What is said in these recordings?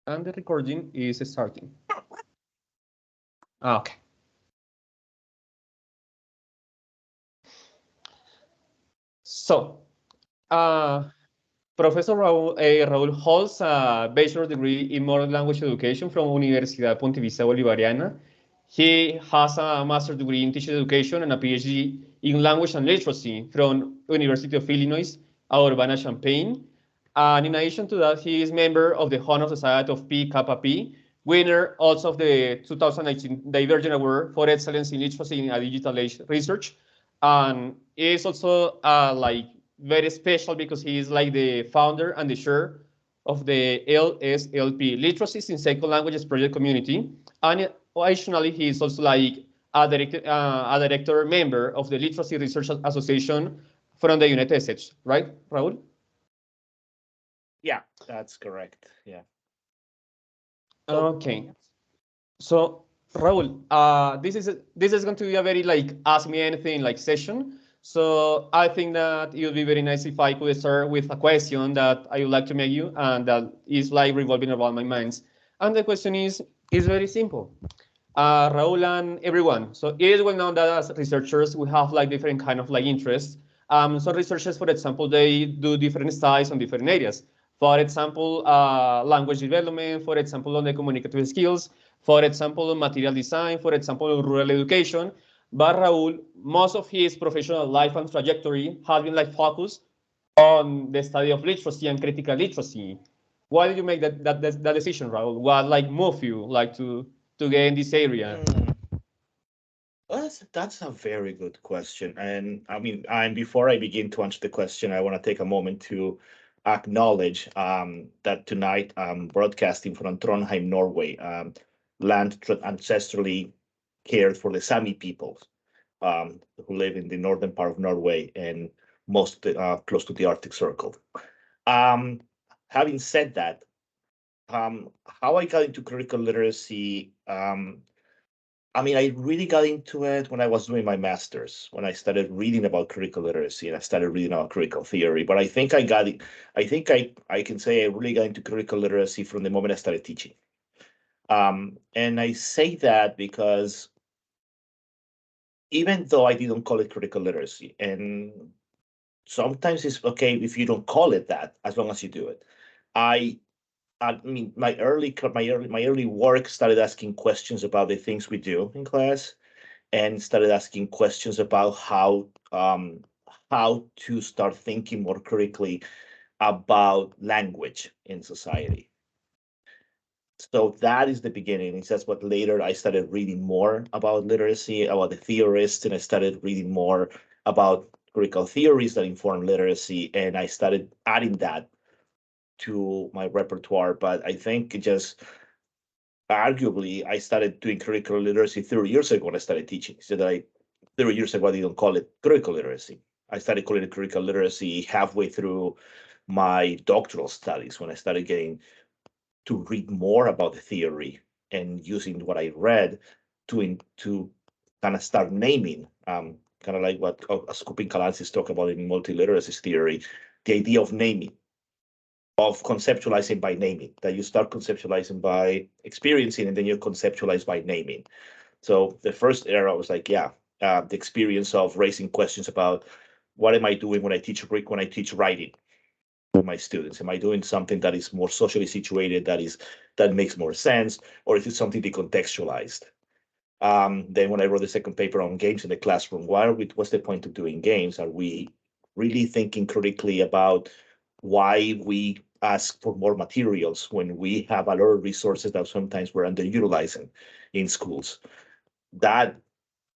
And the recording is starting. Okay. So, uh, Professor Raúl holds a bachelor's degree in modern language education from Universidad Pontificia Bolivariana. He has a master's degree in teaching education and a PhD in language and literacy from University of Illinois at Urbana-Champaign. And in addition to that, he is member of the Honor Society of Pi Kappa Pi, winner also of the 2019 Divergent Award for Excellence in Literacy in a Digital Age Research, and is also like very special because he is like the founder and the chair of the LSLP Literacies in Second Languages Project Community, and additionally he is also like a director member of the Literacy Research Association from the United States, right, Raúl? Yeah, that's correct. Yeah. Okay. So, Raul, this is going to be a very like ask me anything like session. So I think that it would be very nice if I could start with a question that I would like to make you, and that is like revolving around my mind. And the question is very simple. Raul and everyone. So it is well known that as researchers we have like different kind of like interests. Some researchers, for example, they do different studies on different areas. For example, language development. For example, on the communicative skills. For example, on material design. For example, on rural education. But Raul, most of his professional life and trajectory has been like focused on the study of literacy and critical literacy. Why did you make that decision, Raul? What like moved you like to get in this area? Mm, well, that's a very good question. And I mean, and before I begin to answer the question, I want to take a moment to acknowledge that tonight I'm broadcasting from Trondheim, Norway, land ancestrally cared for the Sami peoples who live in the northern part of Norway and most close to the Arctic Circle. Um, Having said that, how I got into critical literacy, I mean, I really got into it when I was doing my master's, when I started reading about critical literacy and I started reading about critical theory. But I think I got it. I think I can say I really got into critical literacy from the moment I started teaching. And I say that because even though I didn't call it critical literacy, and sometimes it's okay if you don't call it that, as long as you do it. I I mean, my early work started asking questions about the things we do in class, and started asking questions about how to start thinking more critically about language in society. So that is the beginning. And that's what later I started reading more about literacy, about the theorists, and I started reading more about critical theories that inform literacy, and I started adding that to my repertoire. But I think it just arguably I started doing critical literacy 30 years ago when I started teaching. So that 30 years ago I didn't call it critical literacy. I started calling it critical literacy halfway through my doctoral studies when I started getting to read more about the theory and using what I read to kind of start naming, kind of like what Skupin Kalansis talk about in multiliteracy theory, the idea of naming, of conceptualizing by naming, that you start conceptualizing by experiencing and then you conceptualize by naming. So the first era was like, yeah, the experience of raising questions about what am I doing when I teach writing with my students? Am I doing something that is more socially situated, that makes more sense, or is it something decontextualized? Then when I wrote the second paper on games in the classroom, what's the point of doing games? Are we really thinking critically about why we ask for more materials when we have a lot of resources that sometimes we're underutilizing in schools? That,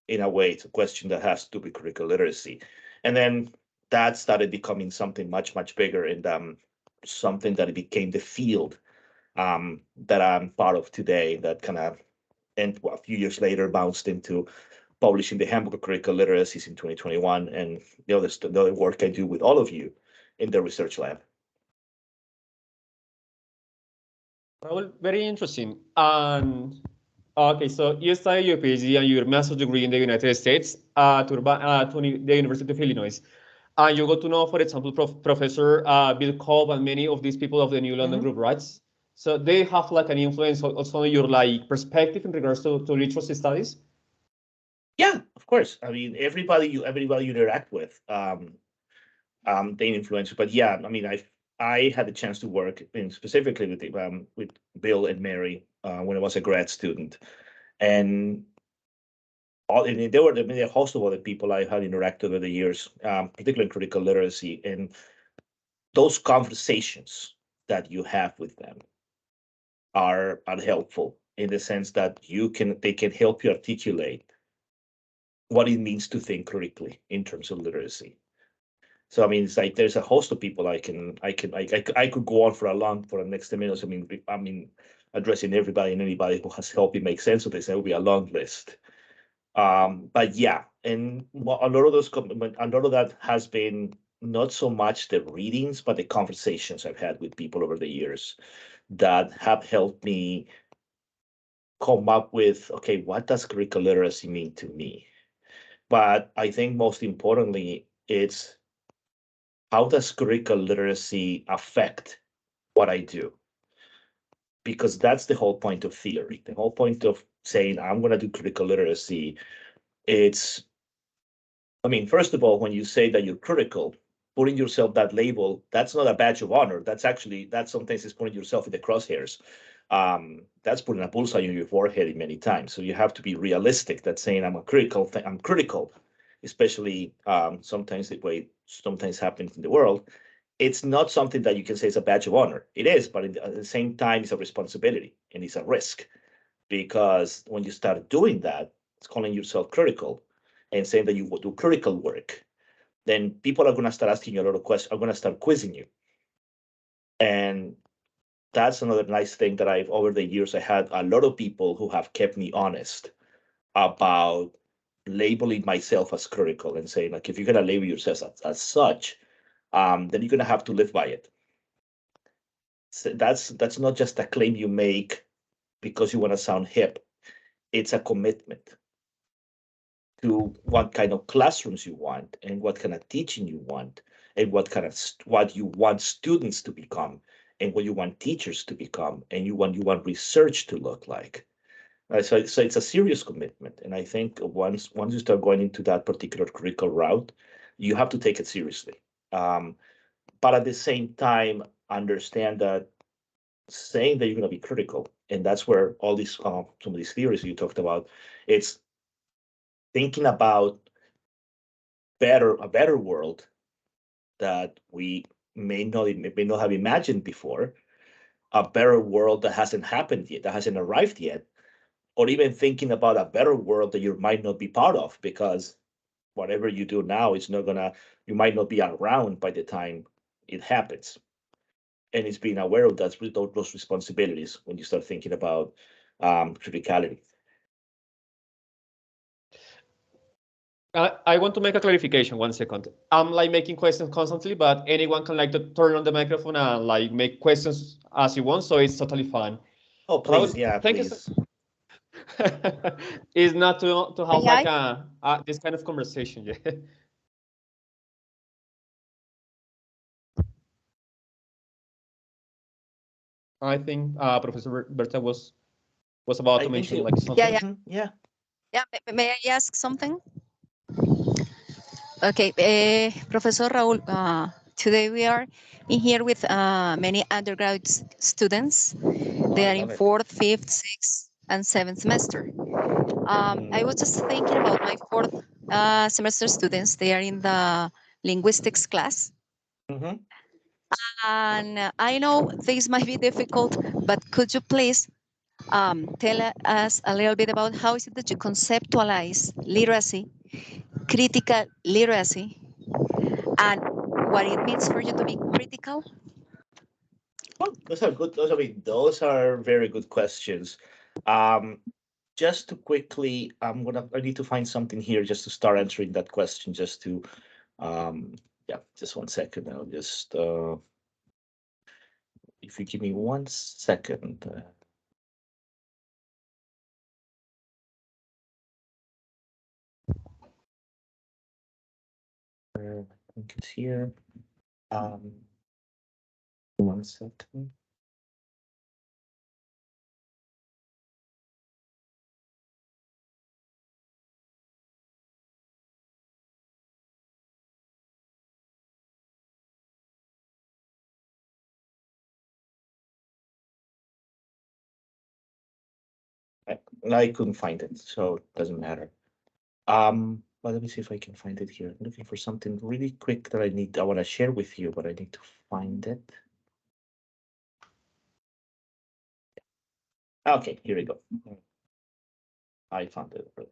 in a way, it's a question that has to do with critical literacy. And then that started becoming something much, much bigger, and something that it became the field that I'm part of today, that kind of, and a few years later, bounced into publishing the Handbook of Critical Literacies in 2021, and the other work I do with all of you in the research lab. Raul, very interesting. And okay, so you studied your PhD and your master's degree in the United States at the University of Illinois. And you got to know, for example, Professor Bill Cobb and many of these people of the New London Mm-hmm. Group, right? So they have like an influence also on your like perspective in regards to literacy studies. Yeah, of course. I mean, everybody you interact with, they influence you. But yeah, I mean, I had the chance to work in specifically with Bill and Mary when I was a grad student, and and there were a host of other people I had interacted over the years, particularly in critical literacy, and those conversations that you have with them are helpful in the sense that they can help you articulate what it means to think critically in terms of literacy. So I mean, it's like there's a host of people I could go on for the next 10 minutes. I mean, addressing everybody and anybody who has helped me make sense of this. That would be a long list. But yeah, and a lot of a lot of that has been not so much the readings, but the conversations I've had with people over the years that have helped me come up with, okay, what does critical literacy mean to me? But I think most importantly, it's how does critical literacy affect what I do? Because that's the whole point of theory. The whole point of saying, I'm going to do critical literacy, it's, I mean, first of all, when you say that you're critical, putting yourself that label, that's not a badge of honor. That sometimes is putting yourself in the crosshairs. That's putting a bullseye on your forehead many times. So you have to be realistic. That saying I'm critical, especially sometimes the way sometimes happens in the world. It's not something that you can say is a badge of honor. It is, but at the same time, it's a responsibility and it's a risk because when you start doing that, it's calling yourself critical and saying that you will do critical work, then people are going to start asking you a lot of questions, are going to start quizzing you. And that's another nice thing that over the years, I had a lot of people who have kept me honest about labeling myself as critical and saying, like, if you're going to label yourself as such, then you're going to have to live by it. So that's not just a claim you make because you want to sound hip. It's a commitment to what kind of classrooms you want and what kind of teaching you want and what you want students to become and what you want teachers to become and you want research to look like. So it's a serious commitment, and I think once you start going into that particular critical route, you have to take it seriously. But at the same time, understand that saying that you're going to be critical, and that's where all these some of these theories you talked about, it's thinking about a better world that we may not have imagined before, a better world that hasn't happened yet, that hasn't arrived yet, or even thinking about a better world that you might not be part of because whatever you do now is not gonna, you might not be around by the time it happens. And it's being aware of those responsibilities when you start thinking about criticality. I want to make a clarification. 1 second. I'm like making questions constantly, but anyone can like to turn on the microphone and like make questions as you want, so it's totally fine. Oh, please, Raul, yeah, thank you. So please. it's not to have May like I? this kind of conversation. Yeah. I think Professor Berta was about I to think mention you, like Yeah, something. yeah, yeah. yeah. May I ask something? Okay, Professor Raúl, today we are in here with many undergrad students. Oh, They I are in love it. fourth, fifth, sixth, and seventh semester. I was just thinking about my fourth semester students. They are in the linguistics class. Mm-hmm. And I know this might be difficult, but could you please tell us a little bit about how is it that you conceptualize literacy, critical literacy, and what it means for you to be critical? Oh, those are good. Those are very good questions. Um, just to quickly, I need to find something here just to start answering that question. Yeah, just 1 second. If you give me 1 second. I think it's here. Um, 1 second. I couldn't find it, so it doesn't matter. But let me see if I can find it here. I'm looking for something really quick that I want to share with you, but I need to find it. Okay, here we go. I found it. Give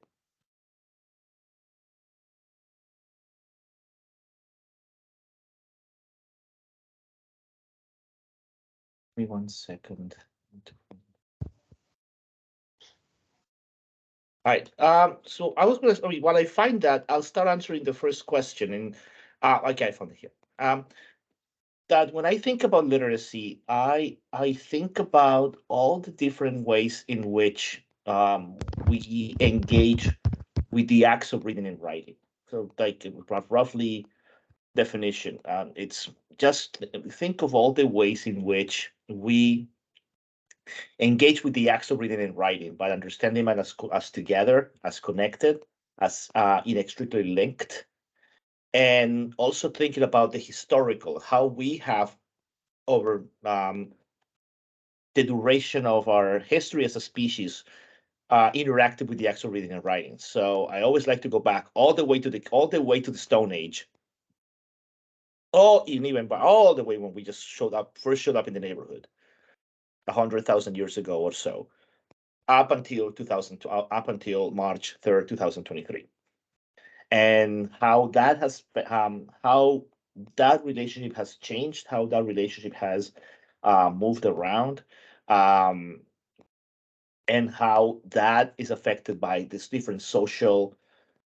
me 1 second. All right. So I was going to, while I find that, I'll start answering the first question. And okay, I found it here. That when I think about literacy, I think about all the different ways in which we engage with the acts of reading and writing. So, like roughly definition, it's just think of all the ways in which we engage with the acts of reading and writing by understanding them as together, as connected, as inextricably linked, and also thinking about the historical, how we have over the duration of our history as a species interacted with the actual reading and writing. So I always like to go back all the way to the Stone Age, even all the way when we just first showed up in the neighborhood, 100,000 years ago or so, up until March 3rd, 2023, and how that relationship has changed, how that relationship has moved around. And how that is affected by these different social,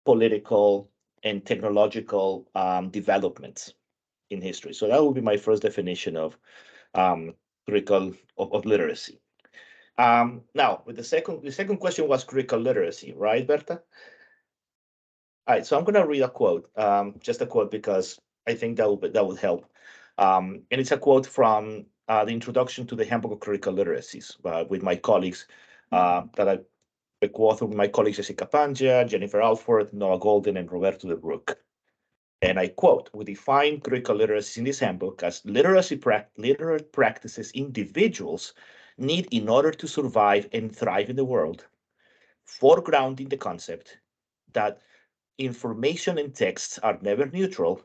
political, and technological developments in history. So that would be my first definition of critical of literacy. Now, with the second question was critical literacy, right, Berta? All right, so I'm going to read a quote, just a quote because I think that would help. And it's a quote from the introduction to the Handbook of Critical Literacies with my colleagues that I co-authored with my colleagues Jessica Panja, Jennifer Alford, Noah Golden, and Roberto de Brook. And I quote, "We define critical literacy in this handbook as literate practices individuals need in order to survive and thrive in the world, foregrounding the concept that information and texts are never neutral,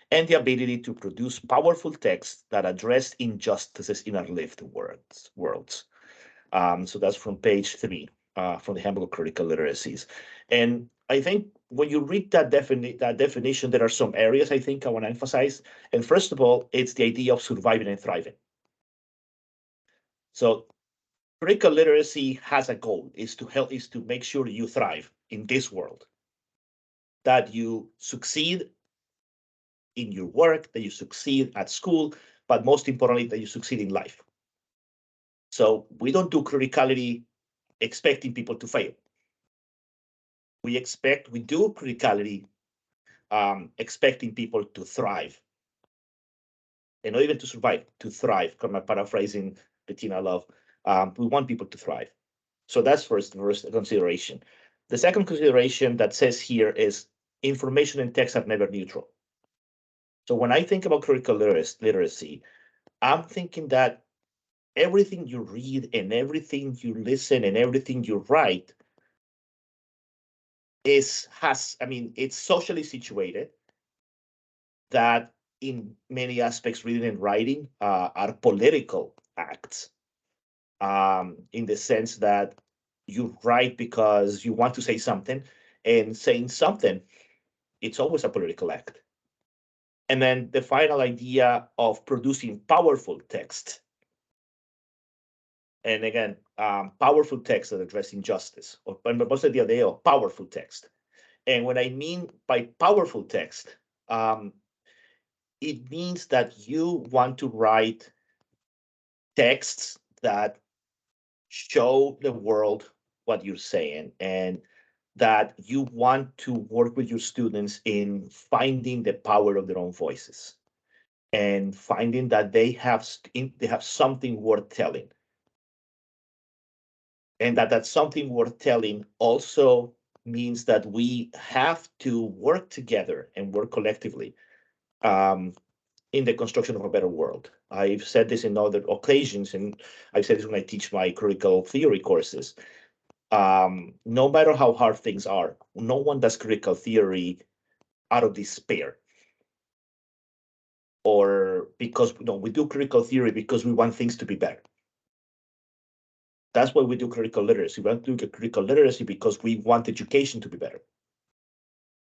and the ability to produce powerful texts that address injustices in our lived worlds." So that's from page 3 from the Handbook of Critical Literacies. And I think when you read that definition, there are some areas I think I want to emphasize. And first of all, it's the idea of surviving and thriving. So critical literacy has a goal, is to make sure you thrive in this world, that you succeed in your work, that you succeed at school, but most importantly, that you succeed in life. So we don't do criticality expecting people to fail. We do criticality expecting people to thrive. And not even to survive, to thrive. I'm paraphrasing Bettina Love. We want people to thrive. So that's first consideration. The second consideration that says here is information and text are never neutral. So when I think about critical literacy, I'm thinking that everything you read and everything you listen and everything you write it's socially situated, that in many aspects, reading and writing are political acts, in the sense that you write because you want to say something, and saying something, it's always a political act. And then the final idea of producing powerful text. And again, powerful text that address injustice, or mostly the idea of powerful text. And what I mean by powerful text, it means that you want to write texts that show the world what you're saying, and that you want to work with your students in finding the power of their own voices and finding that they have something worth telling, and that something worth telling also means that we have to work together and work collectively in the construction of a better world. I've said this in other occasions, and I've said this when I teach my critical theory courses. no matter how hard things are, no one does critical theory out of despair. Or because we do critical theory because we want things to be better. That's why we do critical literacy. We want to do critical literacy because we want education to be better.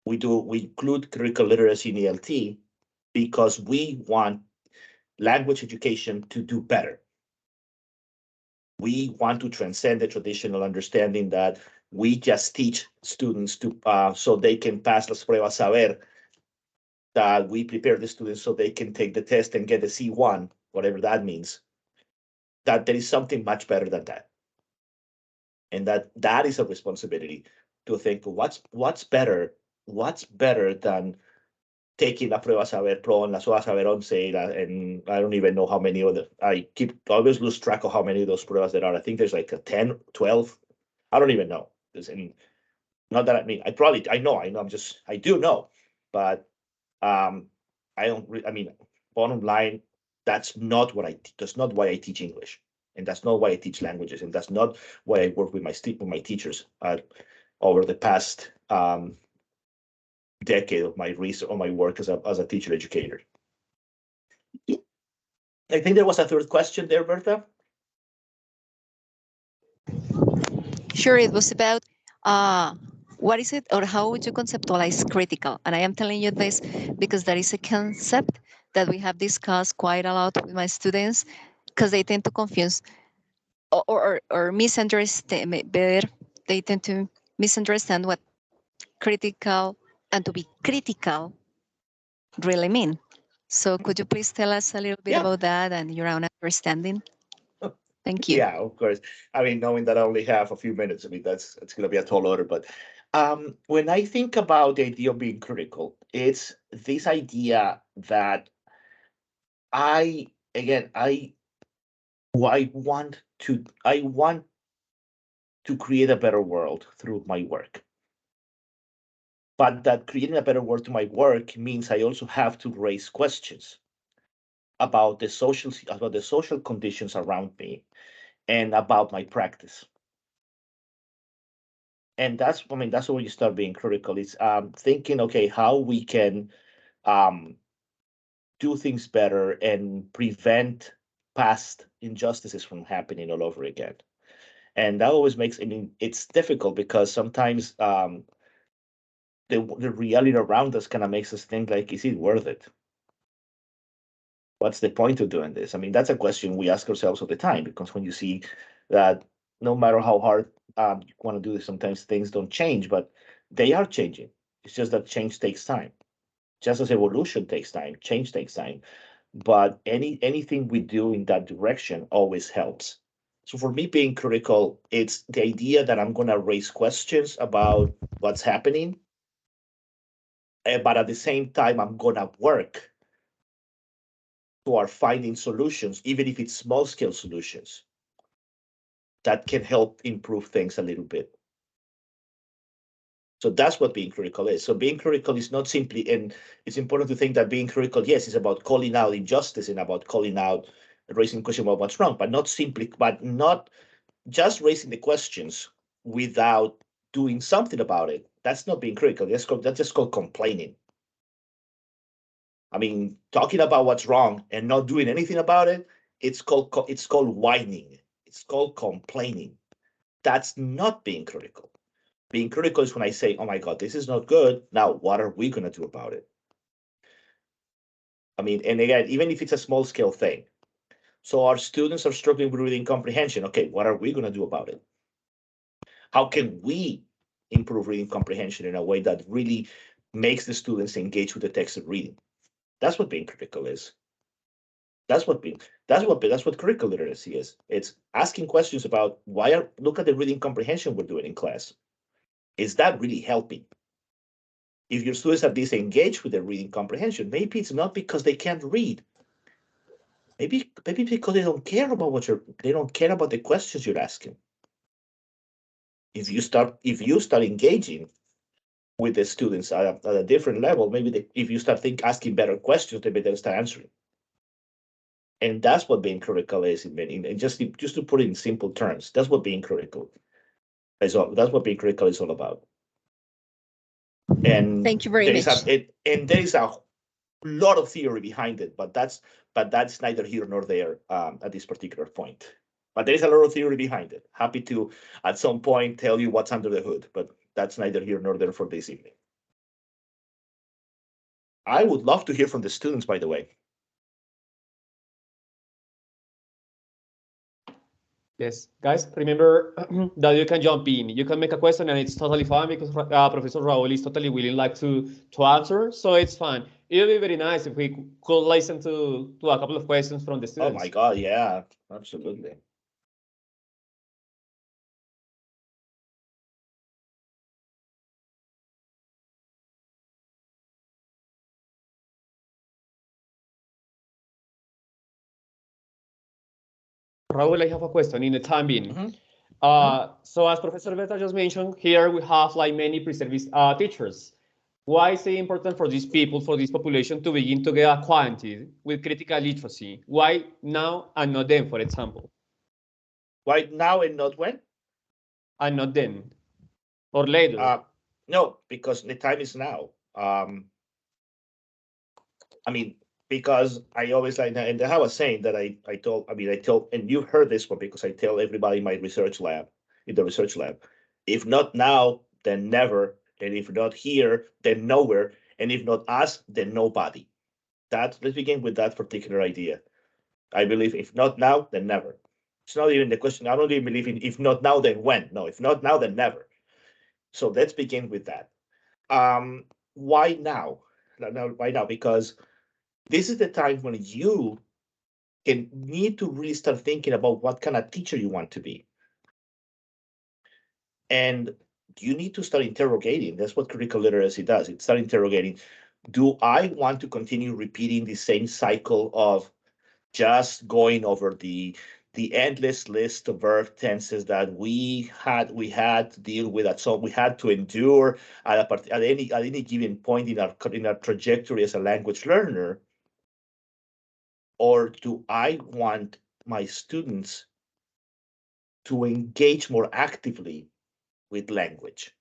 We include critical literacy in ELT because we want language education to do better. We want to transcend the traditional understanding that we just teach students to so they can pass las pruebas saber, that we prepare the students so they can take the test and get a C1, whatever that means. That there is something much better than that. And that is a responsibility to think what's better than taking la prueba saber pro and la prueba saber 11 and I don't even know how many of I always lose track of how many of those pruebas there are. I think there's like a 10, 12. I don't even know. Not that I know, I do know, but I bottom line, that's not why I teach English, and that's not why I teach languages, and that's not why I work with my teachers over the past decade of my research, or my work as a teacher educator. I think there was a third question there, Bertha. Sure, it was about what is it, or how would you conceptualize critical? And I am telling you this because that is a concept that we have discussed quite a lot with my students, because they tend to confuse or misunderstand. They tend to misunderstand what critical and to be critical really mean. So could you please tell us a little bit about that and your own understanding? Thank you. Yeah, of course. Knowing that I only have a few minutes, it's going to be a tall order. But when I think about the idea of being critical, it's this idea that I want to create a better world through my work. But that creating a better world through my work means I also have to raise questions about the social conditions around me and about my practice. And that's where you start being critical. It's thinking, okay, how we can do things better and prevent past injustices from happening all over again. And that always makes, it's difficult because sometimes the reality around us kind of makes us think like, is it worth it? What's the point of doing this? That's a question we ask ourselves all the time, because when you see that no matter how hard you want to do this, sometimes things don't change, but they are changing. It's just that change takes time. Just as evolution takes time, change takes time. But anything we do in that direction always helps. So for me, being critical, it's the idea that I'm going to raise questions about what's happening, but at the same time, I'm going to work toward finding solutions, even if it's small-scale solutions, that can help improve things a little bit. So that's what being critical is. So being critical is not simply, and it's important to think that being critical, yes, is about calling out injustice and about calling out, raising questions about what's wrong, but not just raising the questions without doing something about it. That's not being critical. That's just called complaining. Talking about what's wrong and not doing anything about it, it's called whining. It's called complaining. That's not being critical. Being critical is when I say, oh my God, this is not good. Now, what are we going to do about it? And again, even if it's a small scale thing. So our students are struggling with reading comprehension. Okay, what are we going to do about it? How can we improve reading comprehension in a way that really makes the students engage with the text of reading? That's what being critical is. That's what critical literacy is. It's asking questions about look at the reading comprehension we're doing in class. Is that really helping? If your students are disengaged with their reading comprehension, maybe it's not because they can't read. Maybe because they don't care about the questions you're asking. If you start engaging with the students at a different level, maybe if you start asking better questions, maybe they'll start answering. And that's what being critical is, and just to put it in simple terms, that's what being critical. That's what being critical is all about. And thank you very much. There is a lot of theory behind it, but that's neither here nor there at this particular point. But there is a lot of theory behind it. Happy to at some point tell you what's under the hood, but that's neither here nor there for this evening. I would love to hear from the students, by the way. Yes, guys, remember that you can jump in. You can make a question and it's totally fine because Professor Raúl is totally willing like to answer, so it's fine. It would be very nice if we could listen to a couple of questions from the students. Oh my God, yeah, absolutely. Raúl, I have a question in the time being. Mm-hmm. So as Professor Alberto just mentioned, here we have like many pre-service teachers. Why is it important for these people, for this population, to begin to get acquainted with critical literacy? Why now and not then, for example? Why now and not when? And not then, or later? No, because the time is now. I mean, because I always like, and I have a saying that I told, and you heard this one because I tell everybody in my research lab, if not now, then never, and if not here, then nowhere, and if not us, then nobody. Let's begin with that particular idea. I believe if not now, then never. It's not even the question. I don't even believe in if not now, then when. No, if not now, then never. So let's begin with that. Why now? Why now? Because this is the time when you can need to really start thinking about what kind of teacher you want to be. And you need to start interrogating. That's what critical literacy does. It start interrogating, do I want to continue repeating the same cycle of just going over the endless list of verb tenses that we had to deal with, we had to endure at any given point in our trajectory as a language learner? Or do I want my students to engage more actively with language?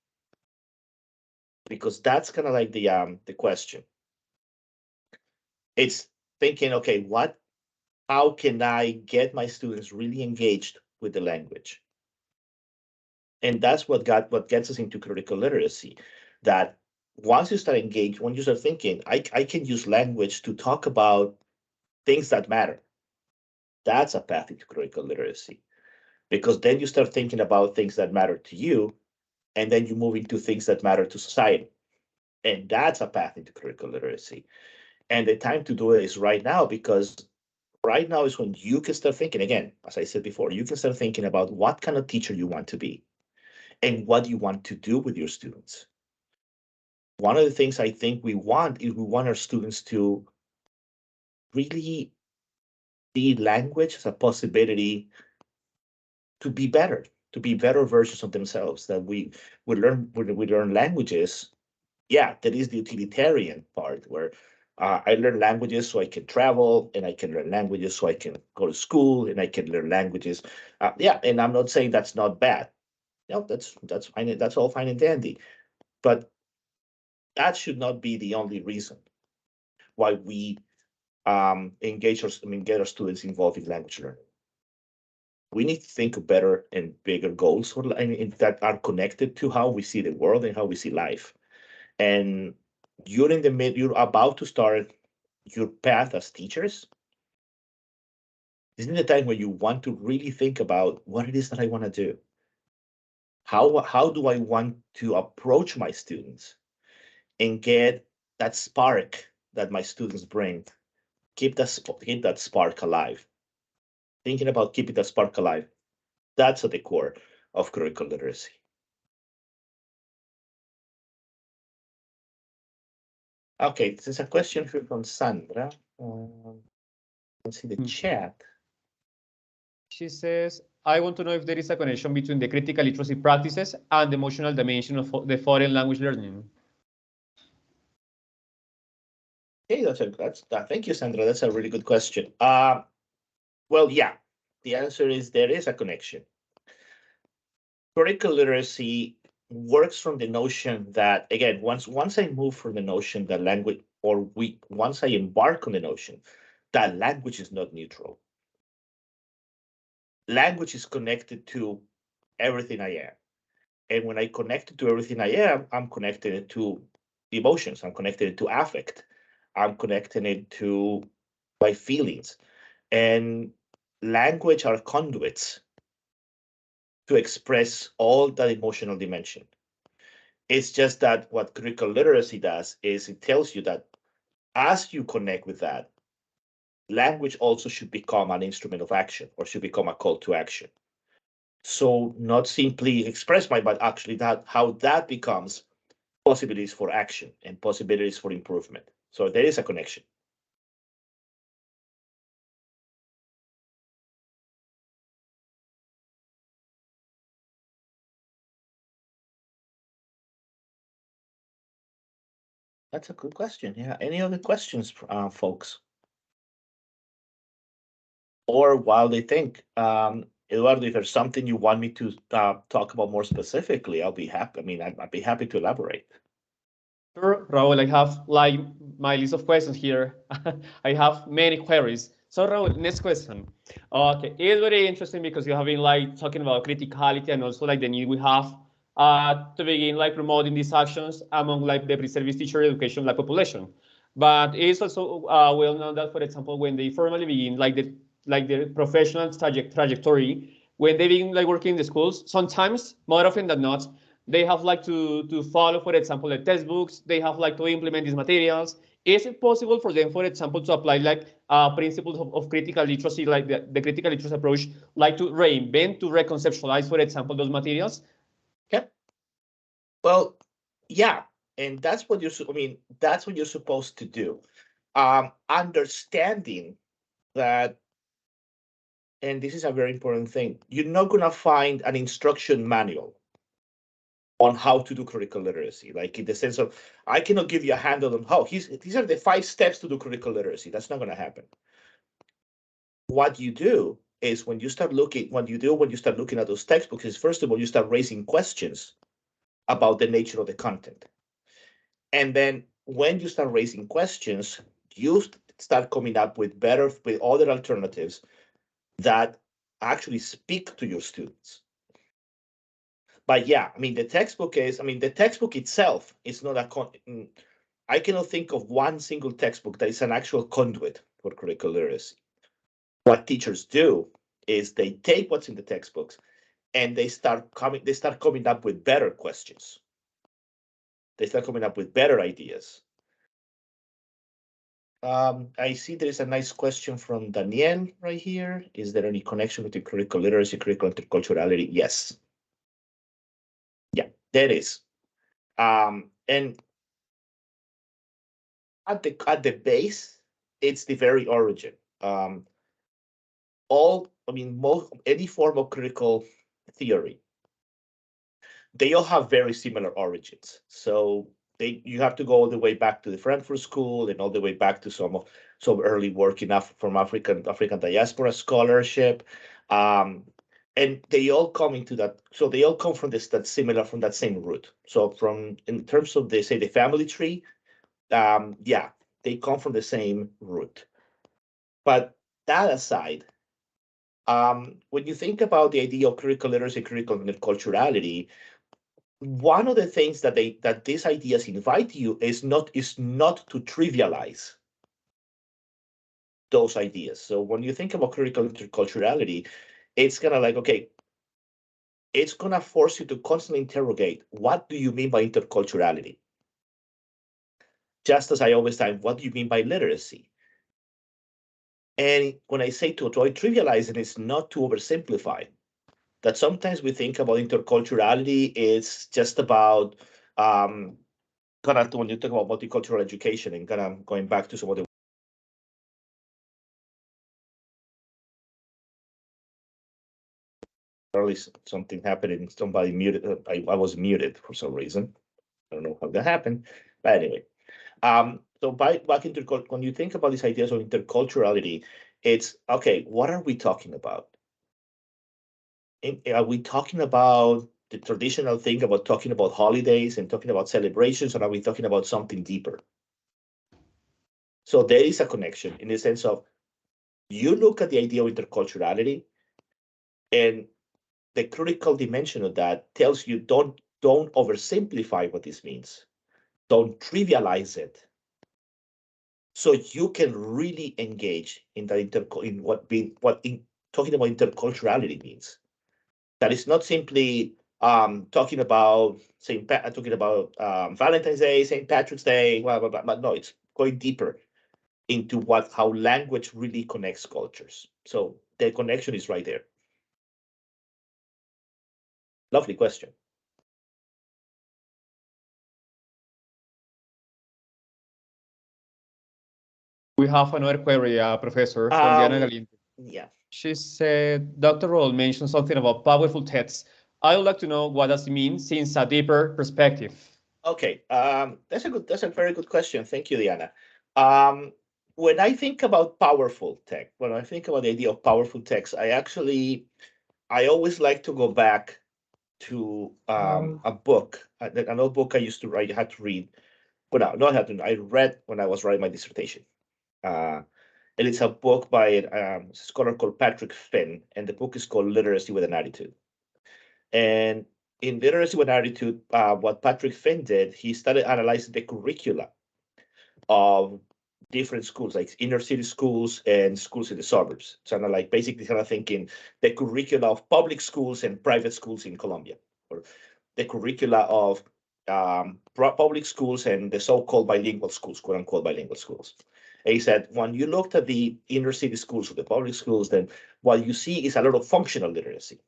Because that's kind of like the question. It's thinking, okay, how can I get my students really engaged with the language? And that's what gets us into critical literacy. That once you start engaged, when you start thinking, I can use language to talk about things that matter. That's a path into critical literacy. Because then you start thinking about things that matter to you, and then you move into things that matter to society. And that's a path into critical literacy. And the time to do it is right now, because right now is when you can start thinking, again, as I said before, you can start thinking about what kind of teacher you want to be and what you want to do with your students. One of the things I think we want is we want our students to really see language as a possibility to be better versions of themselves. That when we learn languages, yeah, that is the utilitarian part where I learn languages so I can travel, and I can learn languages so I can go to school, and I can learn languages. Yeah, and I'm not saying that's not bad. No, that's fine. That's all fine and dandy. But that should not be the only reason why we get our students involved in language learning. We need to think of better and bigger goals that are connected to how we see the world and how we see life. And you're about to start your path as teachers. This is the time where you want to really think about what it is that I want to do. How do I want to approach my students and get that spark that my students bring? Keep that spark alive. Thinking about keeping that spark alive. That's at the core of critical literacy. Okay, this is a question from Sandra. Let's see the chat. She says, I want to know if there is a connection between the critical literacy practices and the emotional dimension of the foreign language learning. Hey, thank you, Sandra. That's a really good question. Well, yeah, the answer is there is a connection. critical literacy works from the notion that, again, once I move from the notion that language, once I embark on the notion that language is not neutral. Language is connected to everything I am. And when I connect it to everything I am, I'm connecting it to emotions. I'm connecting it to affect. I'm connecting it to my feelings. And language are conduits to express all that emotional dimension. It's just that what critical literacy does is it tells you that as you connect with that, language also should become an instrument of action or should become a call to action. So not simply express my, but actually that how that becomes possibilities for action and possibilities for improvement. So there is a connection. That's a good question. Yeah. Any other questions, folks? Or while they think, Eduardo, if there's something you want me to talk about more specifically, I'll be happy. I mean, I'd be happy to elaborate. Sure, Raúl, I have like my list of questions here. I have many queries. So Raúl, next question. Okay, it's very interesting because you have been like talking about criticality and also like the need we have to begin like promoting these actions among like the pre-service teacher education like population. But it's also well known that, for example, when they formally begin like the professional trajectory, when they begin like working in the schools, sometimes more often than not, they have like to follow, for example, the textbooks. They have like to implement these materials. Is it possible for them, for example, to apply like principles of critical literacy, like the critical literacy approach, like to reinvent, to reconceptualize, for example, those materials? Yeah. Well, yeah, and that's what I mean, that's what you're supposed to do. Understanding that, and this is a very important thing, you're not going to find an instruction manual on how to do critical literacy, like in the sense of, I cannot give you a handle on how these are the 5 steps to do critical literacy. That's not going to happen. What you do is when you start looking at those textbooks is, first of all, you start raising questions about the nature of the content. And then when you start raising questions, you start coming up with other alternatives that actually speak to your students. But yeah, I mean, the textbook itself is not I cannot think of one single textbook that is an actual conduit for critical literacy. What teachers do is they take what's in the textbooks and they start coming up with better questions. They start coming up with better ideas. I see there is a nice question from Danielle right here. Is there any connection between critical literacy, critical interculturality? Yes. Yeah, there is. And at the base, it's the very origin. Any form of critical theory, they all have very similar origins. So you have to go all the way back to the Frankfurt School and all the way back to some early work from African diaspora scholarship. And they all come into that. So they all come from that same root. So in terms of the family tree, yeah, they come from the same root. But that aside, when you think about the idea of critical literacy, critical interculturality, one of the things that these ideas invite you is not to trivialize those ideas. So when you think about critical interculturality, it's kind of like, okay, it's going to force you to constantly interrogate, what do you mean by interculturality? Just as I always say, what do you mean by literacy? And when I say to avoid trivializing, it's not to oversimplify. That sometimes we think about interculturality, it's just about when you talk about multicultural education and kind of going back to some of the, early something happened and somebody muted. I was muted for some reason. I don't know how that happened, but anyway. So when you think about these ideas of interculturality, it's okay. What are we talking about? Are we talking about the traditional thing about talking about holidays and talking about celebrations, or are we talking about something deeper? So there is a connection in the sense of you look at the idea of interculturality, and the critical dimension of that tells you don't oversimplify what this means. Don't trivialize it. So you can really engage in the talking about interculturality means. That is not simply talking about Valentine's Day, St. Patrick's Day, blah, blah, blah, but no, it's going deeper into how language really connects cultures. So the connection is right there. Lovely question. We have another query, Professor, from Diana Galindo. Yeah. She said, Dr. Raúl mentioned something about powerful texts. I would like to know what does it mean since a deeper perspective. Okay, that's a very good question. Thank you, Diana. When I think about powerful text, when I think about the idea of powerful text, I always like to go back to a book, an old book I used to write, I had to read. Well, no, I had to. I read when I was writing my dissertation. And it's a book by a scholar called Patrick Finn, and the book is called Literacy with an Attitude. And in Literacy with an Attitude, what Patrick Finn did, he started analyzing the curricula of different schools, like inner city schools and schools in the suburbs. So I'm like basically kind of thinking the curricula of public schools and private schools in Colombia, or the curricula of public schools and the so-called bilingual schools, quote unquote bilingual schools. And he said, when you looked at the inner city schools or the public schools, then what you see is a lot of functional literacy.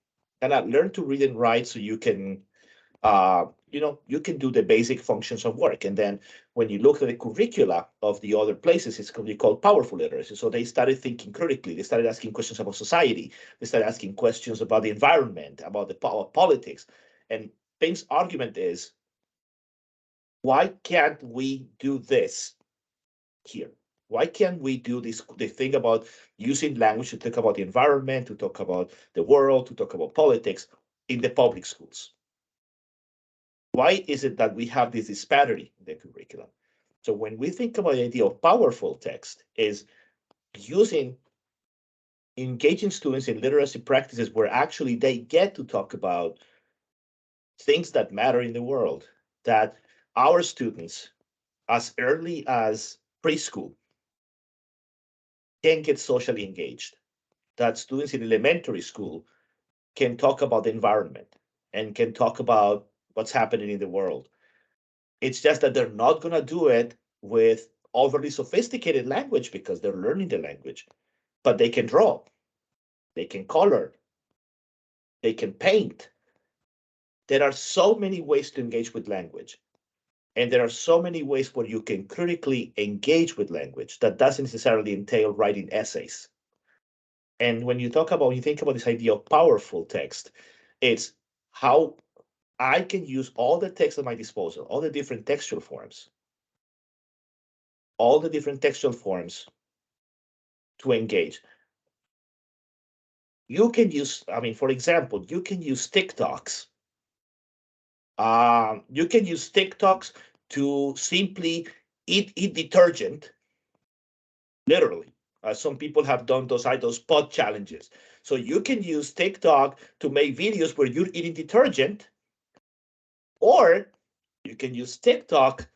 And I learn to read and write so you can you can do the basic functions of work. And then when you look at the curricula of the other places, it's called powerful literacy. So they started thinking critically. They started asking questions about society. They started asking questions about the environment, about the politics. And Finn's argument is, why can't we do this here? Why can't we do this? The thing about using language to talk about the environment, to talk about the world, to talk about politics in the public schools? Why is it that we have this disparity in the curriculum? So when we think about the idea of powerful text, is engaging students in literacy practices where actually they get to talk about things that matter in the world, that our students, as early as preschool, can get socially engaged, that students in elementary school can talk about the environment and can talk about what's happening in the world. It's just that they're not going to do it with overly sophisticated language because they're learning the language, but they can draw, they can color, they can paint. There are so many ways to engage with language. And there are so many ways where you can critically engage with language that doesn't necessarily entail writing essays. And when you think about this idea of powerful text, it's how I can use all the text at my disposal, all the different textual forms, to engage. You can use, for example, you can use TikToks. You can use TikToks to simply eat detergent, literally. Some people have done those pot challenges. So you can use TikTok to make videos where you're eating detergent, or you can use TikTok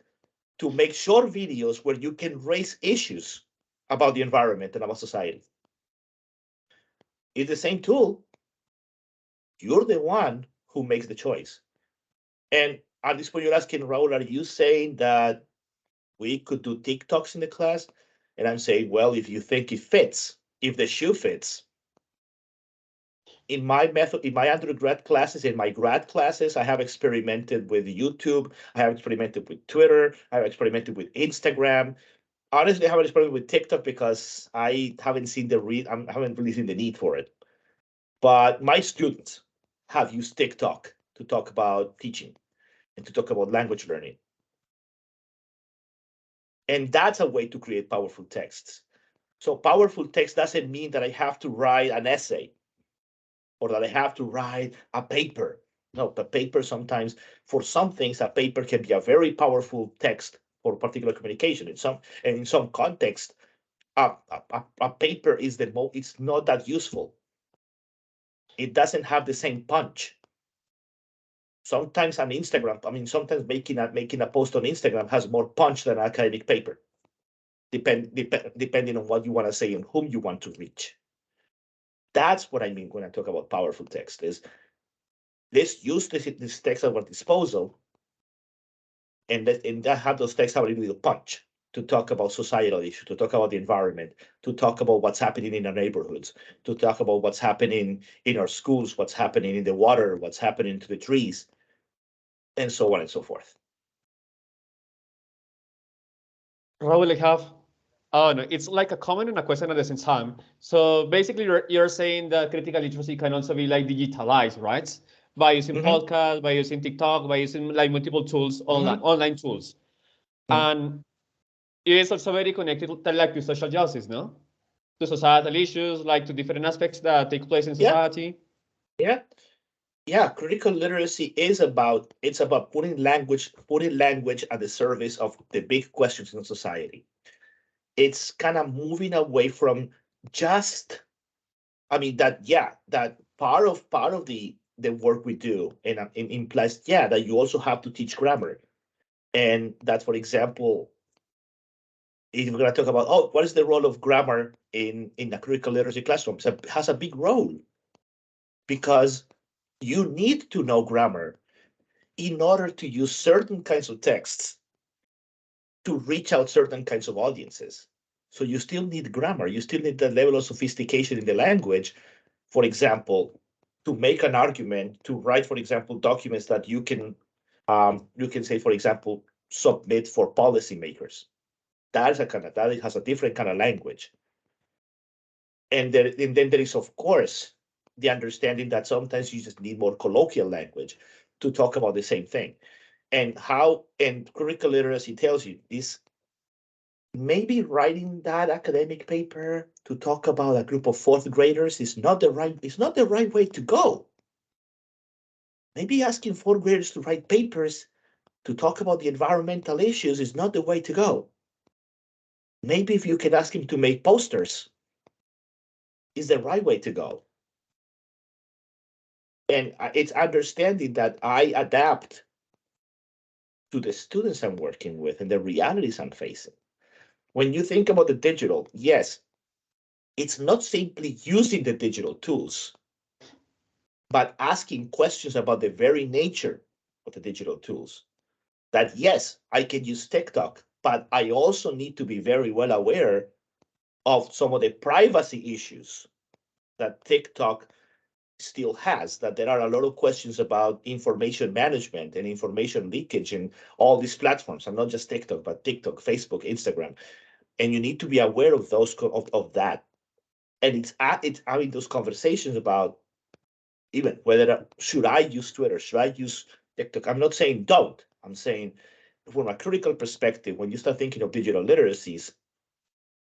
to make short videos where you can raise issues about the environment and about society. It's the same tool. You're the one who makes the choice. And at this point, you're asking, Raúl, are you saying that we could do TikToks in the class? And I'm saying, well, if you think it fits, if the shoe fits. In my undergrad classes, in my grad classes, I have experimented with YouTube. I have experimented with Twitter. I have experimented with Instagram. Honestly, I haven't experimented with TikTok because I haven't haven't really seen the need for it. But my students have used TikTok to talk about teaching and to talk about language learning. And that's a way to create powerful texts. So powerful text doesn't mean that I have to write an essay or that I have to write a paper. No, the paper sometimes, for some things, a paper can be a very powerful text for particular communication. In some context, a paper is it's not that useful. It doesn't have the same punch. Sometimes on Instagram, sometimes making a post on Instagram has more punch than an academic paper, depending on what you want to say and whom you want to reach. That's what I mean when I talk about powerful text. Is let's use this text at our disposal, and that have those texts have a little bit of punch to talk about societal issues, to talk about the environment, to talk about what's happening in our neighborhoods, to talk about what's happening in our schools, what's happening in the water, what's happening to the trees, and so on and so forth. Raúl, I have, oh no, it's like a comment and a question at the same time. So basically, you're saying that critical literacy can also be like digitalized, right? By using podcasts, by using TikTok, by using like multiple tools, online tools. And it is also very connected to, like, to social justice, no? To societal issues, like to different aspects that take place in society. Yeah, critical literacy is about putting language at the service of the big questions in society. It's kind of moving away from just, that part of the work we do and implies that you also have to teach grammar, and that, for example, if we're going to talk about what is the role of grammar in a critical literacy classroom, it has a big role, because you need to know grammar in order to use certain kinds of texts to reach out certain kinds of audiences. So you still need grammar. You still need that level of sophistication in the language, for example, to make an argument, to write, for example, documents that you can say, for example, submit for policymakers. That has a different kind of language. And then there is, of course, the understanding that sometimes you just need more colloquial language to talk about the same thing. And critical literacy tells you this. Maybe writing that academic paper to talk about a group of fourth graders is not the right way to go. Maybe asking fourth graders to write papers to talk about the environmental issues is not the way to go. Maybe if you can ask him to make posters is the right way to go. And it's understanding that I adapt to the students I'm working with and the realities I'm facing. When you think about the digital, yes, it's not simply using the digital tools, but asking questions about the very nature of the digital tools. That, yes, I can use TikTok, but I also need to be very well aware of some of the privacy issues that TikTok still has, that there are a lot of questions about information management and information leakage in all these platforms, and not just TikTok, but TikTok, Facebook, Instagram. And you need to be aware of those of that. And it's having those conversations about even whether should I use Twitter, should I use TikTok. I'm not saying don't. I'm saying from a critical perspective, when you start thinking of digital literacies,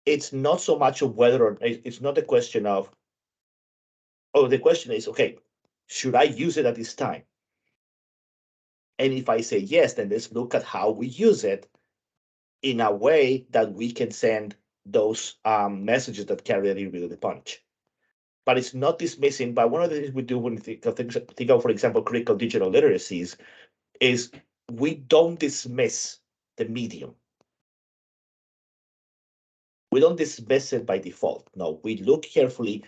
it's not so much of whether or it's not a question of, the question is, okay, should I use it at this time? And if I say yes, then let's look at how we use it in a way that we can send those messages that carry a little bit of the punch. But it's not dismissing. But one of the things we do when we think of, for example, critical digital literacies, is we don't dismiss the medium. We don't dismiss it by default. No, we look carefully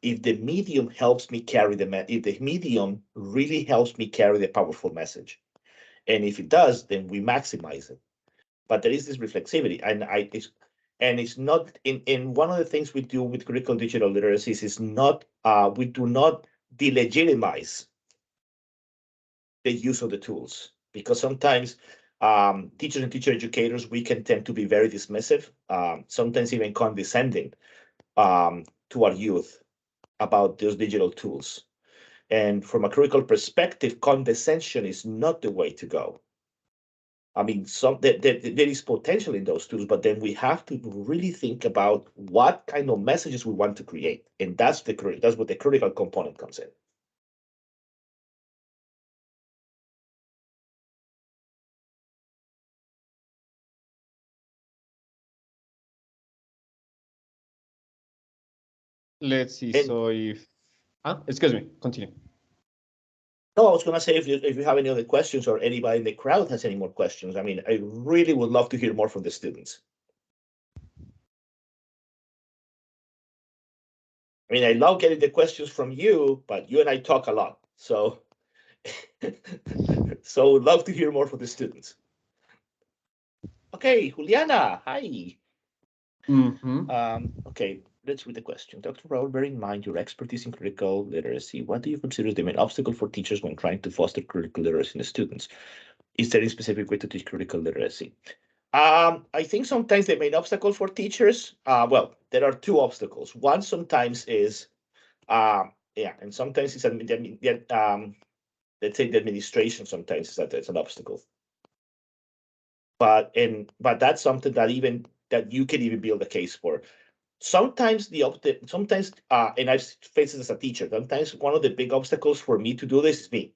if the medium helps me carry if the medium really helps me carry the powerful message. And if it does, then we maximize it. But there is this reflexivity, and it's not in one of the things we do with critical digital literacies is not we do not delegitimize the use of the tools, because sometimes teachers and teacher educators, we can tend to be very dismissive, sometimes even condescending to our youth about those digital tools. And from a critical perspective, condescension is not the way to go. I mean, there is potential in those tools, but then we have to really think about what kind of messages we want to create, and that's where the critical component comes in. Let's see. And- So if, excuse me, continue. No, I was going to say if you have any other questions or anybody in the crowd has any more questions, I mean, I really would love to hear more from the students. I mean, I love getting the questions from you, but you and I talk a lot. So, so would love to hear more from the students. Okay, Juliana, hi. Okay, let's read the question. Dr. Raúl, bear in mind your expertise in critical literacy. What do you consider the main obstacle for teachers when trying to foster critical literacy in the students? Is there any specific way to teach critical literacy? I think sometimes the main obstacle for teachers, well, there are two obstacles. One sometimes is, and sometimes it's let's say the administration sometimes is that it's an obstacle. But that's something that you can even build a case for. Sometimes and I've faced it as a teacher. Sometimes one of the big obstacles for me to do this is me.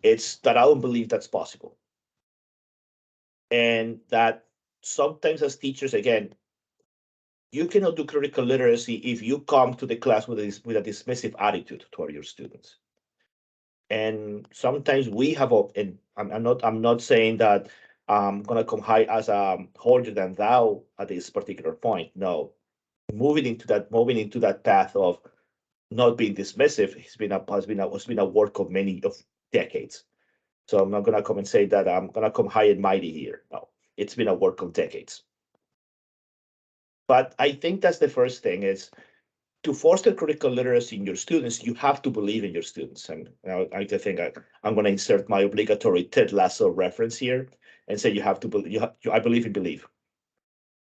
It's that I don't believe that's possible, and that sometimes as teachers, again, you cannot do critical literacy if you come to the class with a dismissive attitude toward your students. And sometimes we have, and I'm not saying that I'm gonna come high as a holier than thou at this particular point. No, moving into that path of not being dismissive has been a work of many of decades. So I'm not gonna come and say that I'm gonna come high and mighty here. No, it's been a work of decades. But I think that's the first thing is to foster critical literacy in your students, you have to believe in your students. And I think I'm going to insert my obligatory Ted Lasso reference here and say you have to believe. I believe in believe.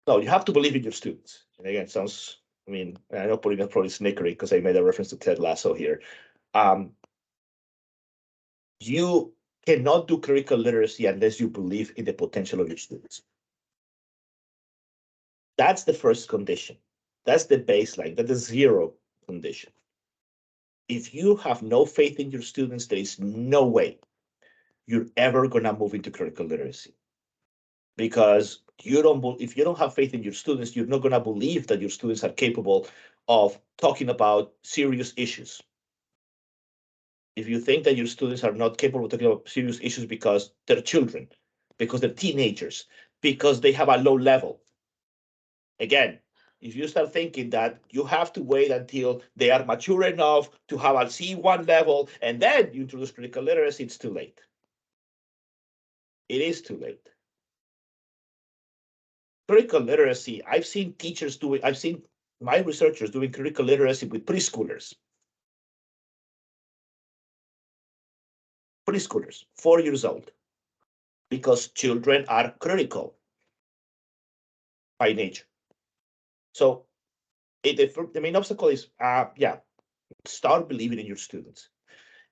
No, you have to believe in your students. And again, it sounds. I mean, I know Paulina's probably snickering because I made a reference to Ted Lasso here. You cannot do critical literacy unless you believe in the potential of your students. That's the first condition. That's the baseline. That's the zero condition. If you have no faith in your students, there is no way you're ever going to move into critical literacy. Because if you don't have faith in your students, you're not going to believe that your students are capable of talking about serious issues. If you think that your students are not capable of talking about serious issues because they're children, because they're teenagers, because they have a low level, again, if you start thinking that you have to wait until they are mature enough to have a C1 level and then you introduce critical literacy, it's too late. It is too late. Critical literacy, I've seen my researchers doing critical literacy with preschoolers. Preschoolers, 4 years old, because children are critical by nature. So the main obstacle is, start believing in your students.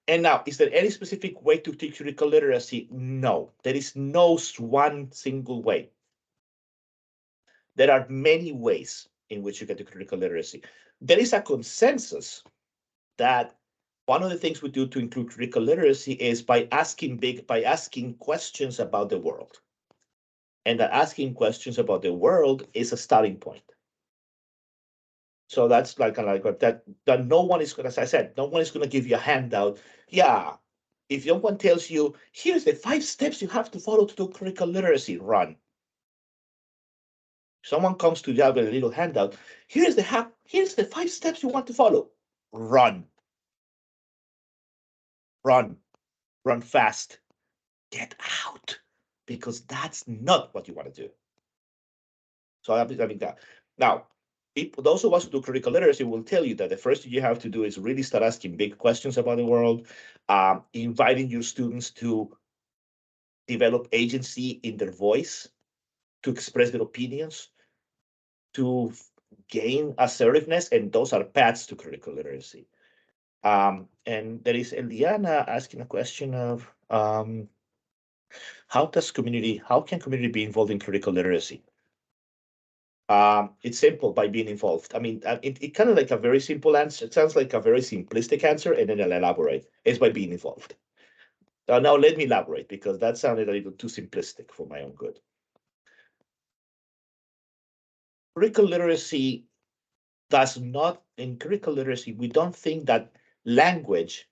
And now, is there any specific way to teach critical literacy? No, there is no one single way. There are many ways in which you get to critical literacy. There is a consensus that one of the things we do to include critical literacy is by asking questions about the world. And that asking questions about the world is a starting point. So that's like that no one is going to, as I said, no one is going to give you a handout. Yeah, if someone tells you, here's the 5 steps you have to follow to do critical literacy, run. Someone comes to you with a little handout, here's the 5 steps you want to follow, run. Run fast, get out, because that's not what you want to do. So I think that. Now, those of us who do critical literacy will tell you that the first thing you have to do is really start asking big questions about the world, inviting your students to develop agency in their voice, to express their opinions, to gain assertiveness, and those are paths to critical literacy. And there is Eliana asking a question of how can community be involved in critical literacy? It's simple, by being involved. I mean, it kind of like a very simple answer. It sounds like a very simplistic answer, and then I'll elaborate. It's by being involved. Now let me elaborate, because that sounded a little too simplistic for my own good. Critical literacy does not, in critical literacy, we don't think that language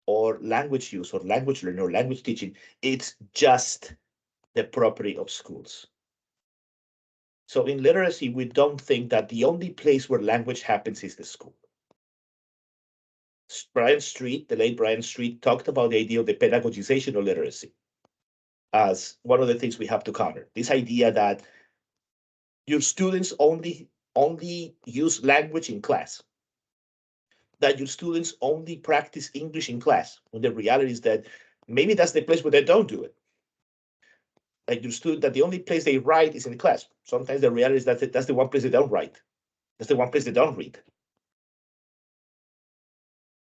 or language use or language learning or language teaching, it's just the property of schools. So in literacy, we don't think that the only place where language happens is the school. Brian Street, the late Brian Street, talked about the idea of the pedagogization of literacy as one of the things we have to counter. This idea that your students only use language in class, that your students only practice English in class, when the reality is that maybe that's the place where they don't do it. Like your student, that the only place they write is in the class. Sometimes the reality is that that's the one place they don't write. That's the one place they don't read.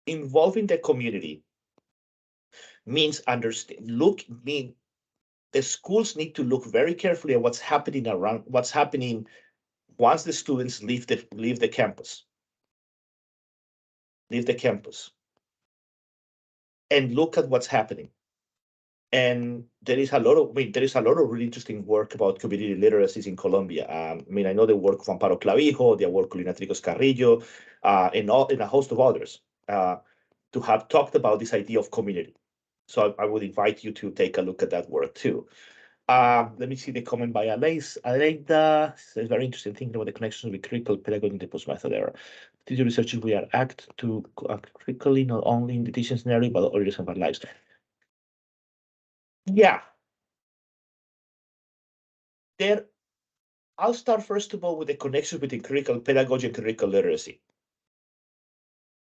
Involving the community means the schools need to look very carefully at what's happening once the students leave the campus. Leave the campus. And look at what's happening. And there is a lot of really interesting work about community literacies in Colombia. I know the work of Amparo Clavijo, the work of Lina Tricos Carrillo, and a host of others to have talked about this idea of community. So I would invite you to take a look at that work too. Let me see the comment by Aleida. Says very interesting thinking about the connections with critical pedagogy in the post-method era. Teacher researchers we are act critically not only in the teaching scenario but all areas of our lives. Yeah. I'll start first of all with the connection between critical pedagogy and critical literacy.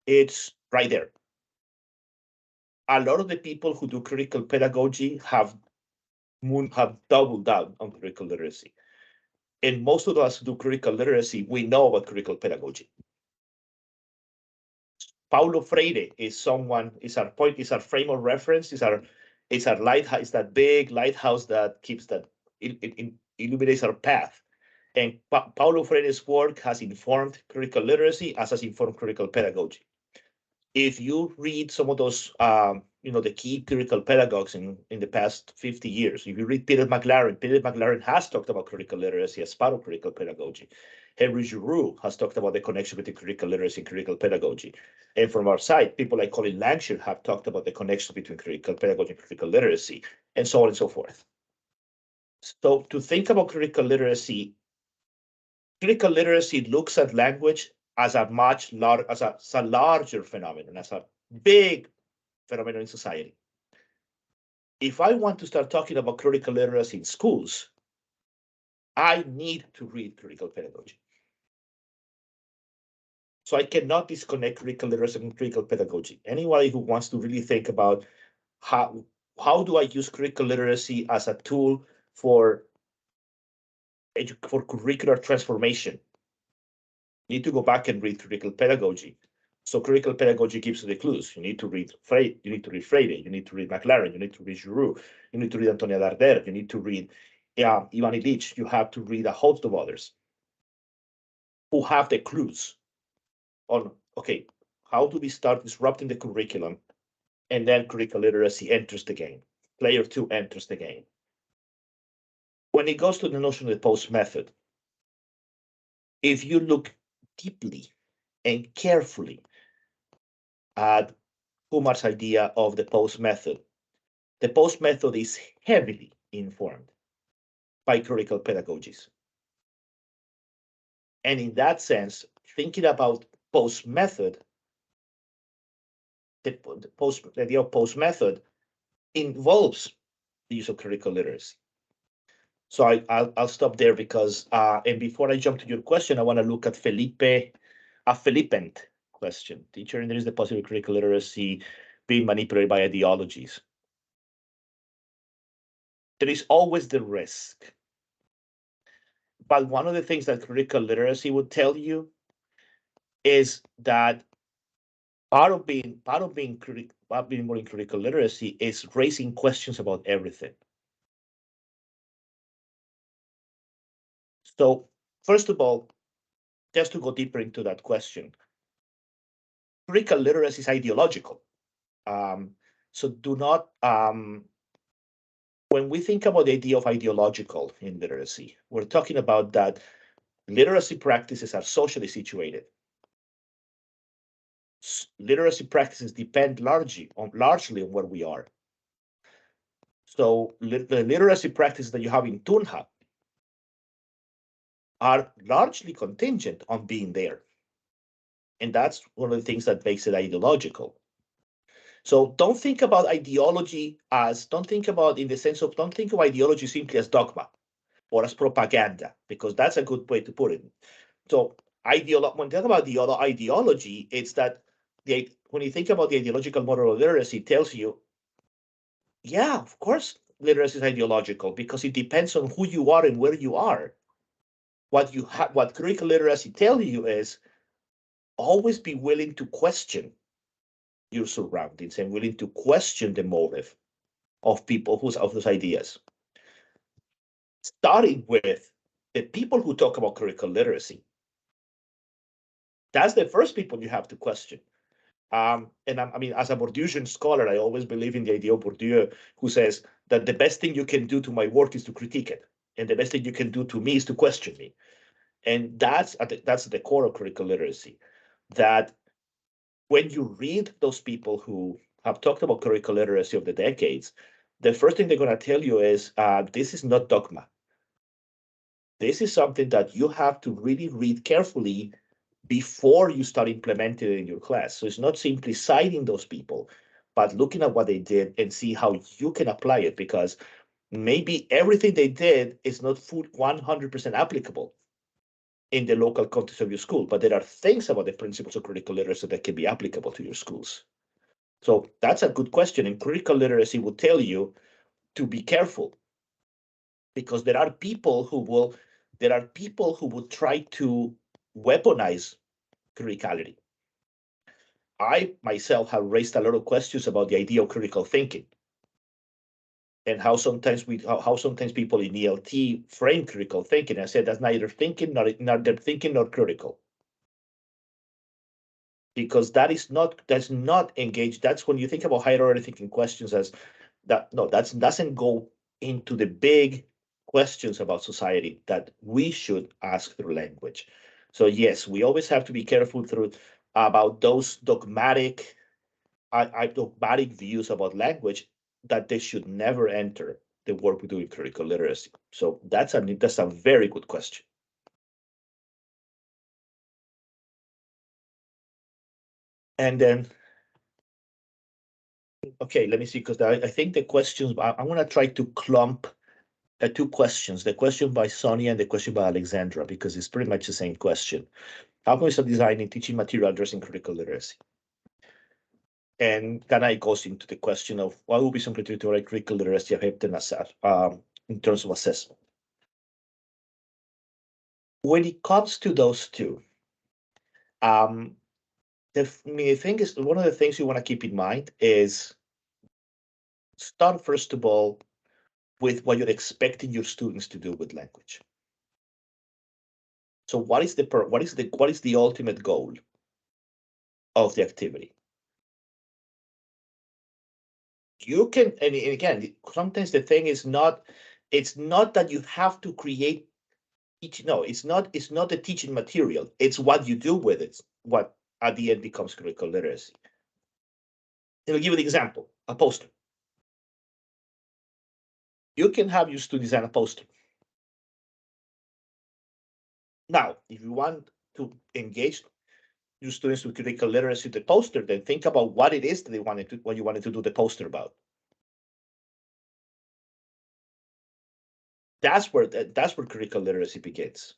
It's right there. A lot of the people who do critical pedagogy have doubled down on critical literacy. And most of us who do critical literacy, we know about critical pedagogy. Paulo Freire is our frame of reference, is our lighthouse, is that big lighthouse that keeps that illuminates our path. And Paulo Freire's work has informed critical literacy as has informed critical pedagogy. If you read some of those, the key critical pedagogues in the past 50 years, if you read Peter McLaren has talked about critical literacy as part of critical pedagogy. Henry Giroux has talked about the connection between critical literacy and critical pedagogy. And from our side, people like Colin Langsher have talked about the connection between critical pedagogy and critical literacy, and so on and so forth. So to think about critical literacy looks at language as a larger phenomenon, as a big phenomenon in society. If I want to start talking about critical literacy in schools, I need to read critical pedagogy. So I cannot disconnect critical literacy from critical pedagogy. Anybody who wants to really think about how do I use critical literacy as a tool for curricular transformation, need to go back and read critical pedagogy. So critical pedagogy gives you the clues. You need to read Freire, you need to read McLaren, you need to read Giroux, you need to read Antonia Darder, you need to read Ivan Illich, you have to read a host of others who have the clues on, okay, how do we start disrupting the curriculum? And then critical literacy enters the game. Player 2 enters the game. When it goes to the notion of the post method, if you look deeply and carefully at Kumar's idea of the post method is heavily informed by critical pedagogies. And in that sense, thinking about post method, the idea of post method involves the use of critical literacy. So I'll stop there because, and before I jump to your question, I want to look at Felipent question. Teacher, and there is the possibility of critical literacy being manipulated by ideologies. There is always the risk. But one of the things that critical literacy would tell you is that part of being more in critical literacy is raising questions about everything. So first of all, just to go deeper into that question, critical literacy is ideological. So do not, when we think about the idea of ideological in literacy, we're talking about that literacy practices are socially situated. Literacy practices depend largely on where we are. So the literacy practices that you have in Tunja are largely contingent on being there. And that's one of the things that makes it ideological. So don't think about ideology don't think about ideology simply as dogma or as propaganda, because that's a good way to put it. So when you talk about the other ideology, it's that when you think about the ideological model of literacy, it tells you, yeah, of course, literacy is ideological because it depends on who you are and where you are. What critical literacy tells you is always be willing to question your surroundings and willing to question the motive of people of those ideas. Starting with the people who talk about critical literacy. That's the first people you have to question. As a Bourdieuian scholar, I always believe in the idea of Bourdieu, who says that the best thing you can do to my work is to critique it, and the best thing you can do to me is to question me. And that's at the core of critical literacy. That when you read those people who have talked about critical literacy over the decades, the first thing they're going to tell you is this is not dogma. This is something that you have to really read carefully before you start implementing it in your class. So it's not simply citing those people, but looking at what they did and see how you can apply it, because maybe everything they did is not full 100% applicable in the local context of your school, but there are things about the principles of critical literacy that can be applicable to your schools. So that's a good question. And critical literacy will tell you to be careful, because there are people who will try to weaponize criticality. I myself have raised a lot of questions about the idea of critical thinking and how sometimes people in ELT frame critical thinking. I said that's neither thinking, neither thinking nor critical, because that's not engaged. That's when you think about higher order thinking questions as that. No, that doesn't go into the big questions about society that we should ask through language. So yes, we always have to be careful about those dogmatic views about language, that they should never enter the work we do in critical literacy. So that's a very good question. And then, okay, let me see, because I think the questions, I'm going to try to clump two questions, the question by Sonia and the question by Alexandra, because it's pretty much the same question. How can we start designing teaching material addressing critical literacy? And then it goes into the question of what will be some criteria critical literacy in terms of assessment. When it comes to those two, the thing is, one of the things you want to keep in mind is start first of all with what you're expecting your students to do with language. So what is the ultimate goal of the activity? You can, and again, sometimes the thing is it's not that you have to create teaching. No, it's not the teaching material. It's what you do with it, what at the end becomes critical literacy. I'll give you an example, a poster. You can have your students design a poster. Now, if you want to engage your students with critical literacy, the poster, then think about what it is that what you wanted to do the poster about. That's where critical literacy begins.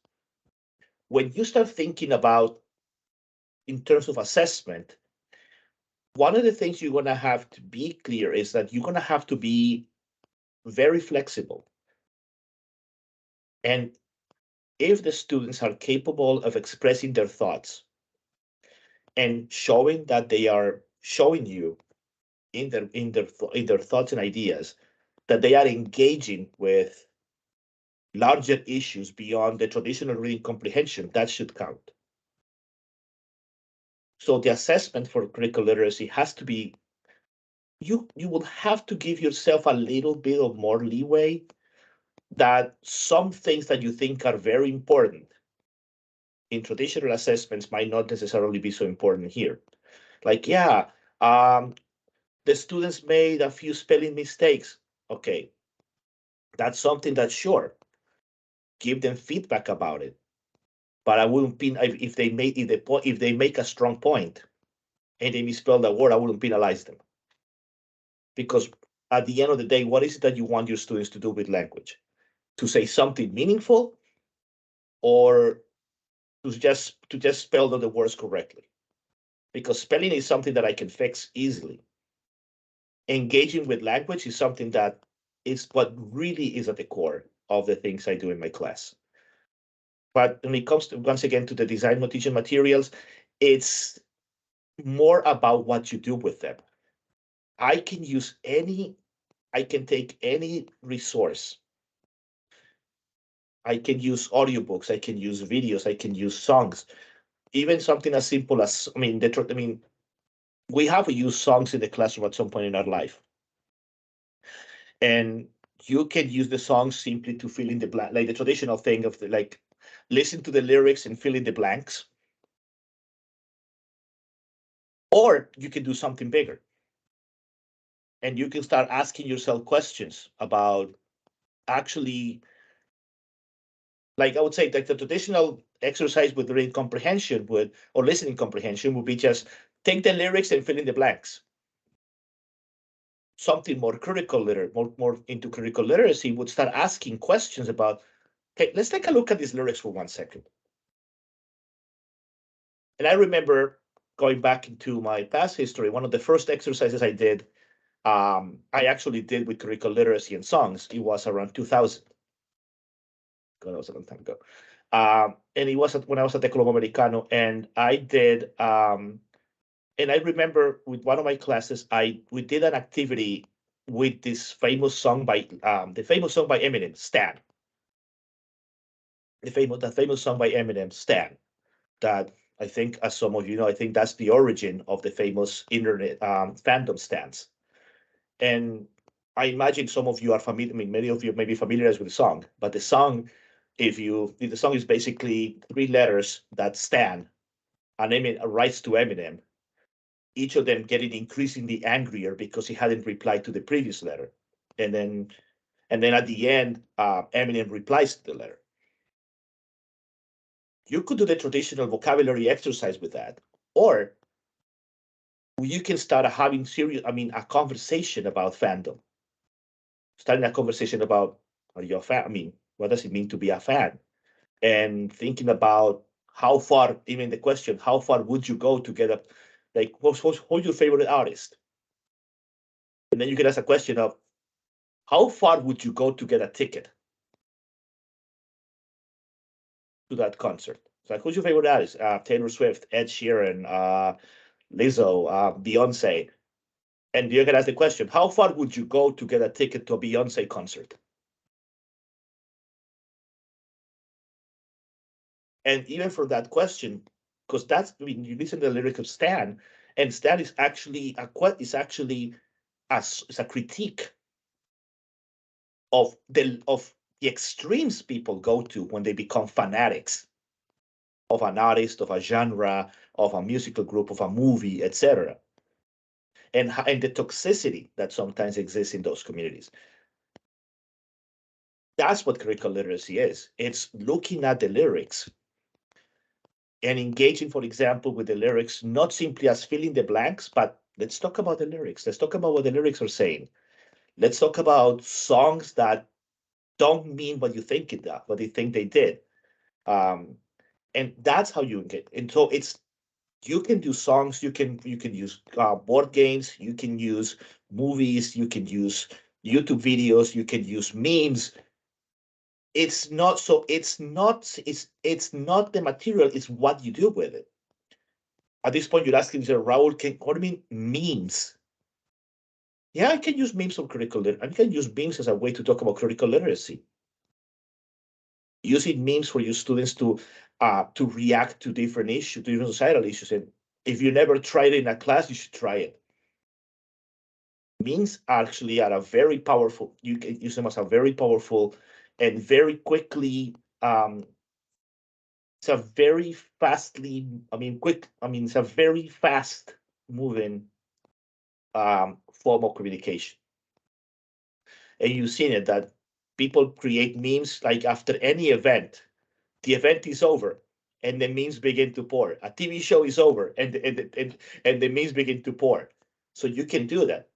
When you start thinking about in terms of assessment, one of the things you're going to have to be clear is that you're going to have to be very flexible. And if the students are capable of expressing their thoughts and showing that they are showing you in their thoughts and ideas that they are engaging with larger issues beyond the traditional reading comprehension, that should count. So the assessment for critical literacy has to be, you will have to give yourself a little bit of more leeway, that some things that you think are very important in traditional assessments might not necessarily be so important here. Like, the students made a few spelling mistakes. Okay, that's something that, sure, give them feedback about it. But I wouldn't pin if they make a strong point and they misspell the word, I wouldn't penalize them. Because at the end of the day, what is it that you want your students to do with language? To say something meaningful, or to just spell the words correctly? Because spelling is something that I can fix easily. Engaging with language is something that is what really is at the core of the things I do in my class. But when it comes to, once again, to the design teaching materials, it's more about what you do with them. I can take any resource. I can use audiobooks, I can use videos, I can use songs, even something as simple as, we have used songs in the classroom at some point in our life. And you can use the songs simply to fill in the blank, like the traditional thing of listen to the lyrics and fill in the blanks. Or you can do something bigger. And you can start asking yourself questions about actually, like I would say, like the traditional exercise with reading comprehension or listening comprehension would be just take the lyrics and fill in the blanks. Something more more into critical literacy would start asking questions about, okay, let's take a look at these lyrics for 1 second. And I remember going back into my past history, one of the first exercises I did, I actually did with curricular literacy and songs. It was around 2000. God, that was a long time ago. And it was when I was at the Club Americano, and I did, and I remember with one of my classes, we did an activity with this famous song by Eminem, "Stan." The famous song by Eminem, "Stan." That I think, as some of you know, I think that's the origin of the famous internet fandom stans. And I imagine some of you are familiar. I mean, many of you may be familiarized with the song, but the song, the song is basically 3 letters that Stan and Eminem writes to Eminem, each of them getting increasingly angrier because he hadn't replied to the previous letter, and then at the end, Eminem replies to the letter. You could do the traditional vocabulary exercise with that, or you can start having a conversation about fandom. Starting a conversation about, are you a fan? I mean, what does it mean to be a fan? And thinking about how far, even the question, how far would you go to get who's your favorite artist? And then you can ask a question of, how far would you go to get a ticket to that concert? It's like, who's your favorite artist? Taylor Swift, Ed Sheeran, Lizzo, Beyonce. And you can ask the question, how far would you go to get a ticket to a Beyonce concert? And even for that question, because you listen to the lyric of Stan, and Stan is actually a critique of the extremes people go to when they become fanatics of an artist, of a genre, of a musical group, of a movie, etc. And the toxicity that sometimes exists in those communities. That's what critical literacy is. It's looking at the lyrics and engaging, for example, with the lyrics, not simply as filling the blanks, but let's talk about the lyrics. Let's talk about what the lyrics are saying. Let's talk about songs that don't mean what you think what they think they did. And that's how you get. And so you can do songs, you can use board games, you can use movies, you can use YouTube videos, you can use memes. It's not the material, it's what you do with it. At this point, you're asking, Raúl, what do you mean memes? Yeah, I can use memes for critical literacy. I can use memes as a way to talk about critical literacy. Using memes for your students to react to different issues, to different societal issues. And if you never tried it in a class, you should try it. Memes actually are a very powerful, you can use them as a very powerful and very quickly it's a very it's a very fast moving form of communication. And you've seen it that people create memes like after any event, the event is over and the memes begin to pour. A TV show is over and the memes begin to pour. So you can do that.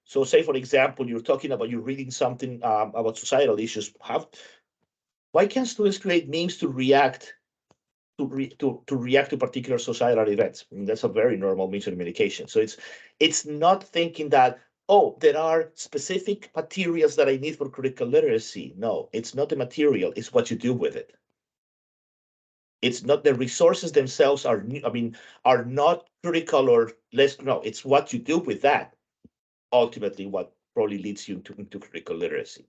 So say, for example, you're reading something about societal issues. Why can't students create memes to react to react to particular societal events? I mean, that's a very normal means of communication. So it's not thinking that, oh, there are specific materials that I need for critical literacy. No, it's not the material, it's what you do with it. It's not the resources themselves are not critical or less. No, it's what you do with that. Ultimately, what probably leads you into critical literacy.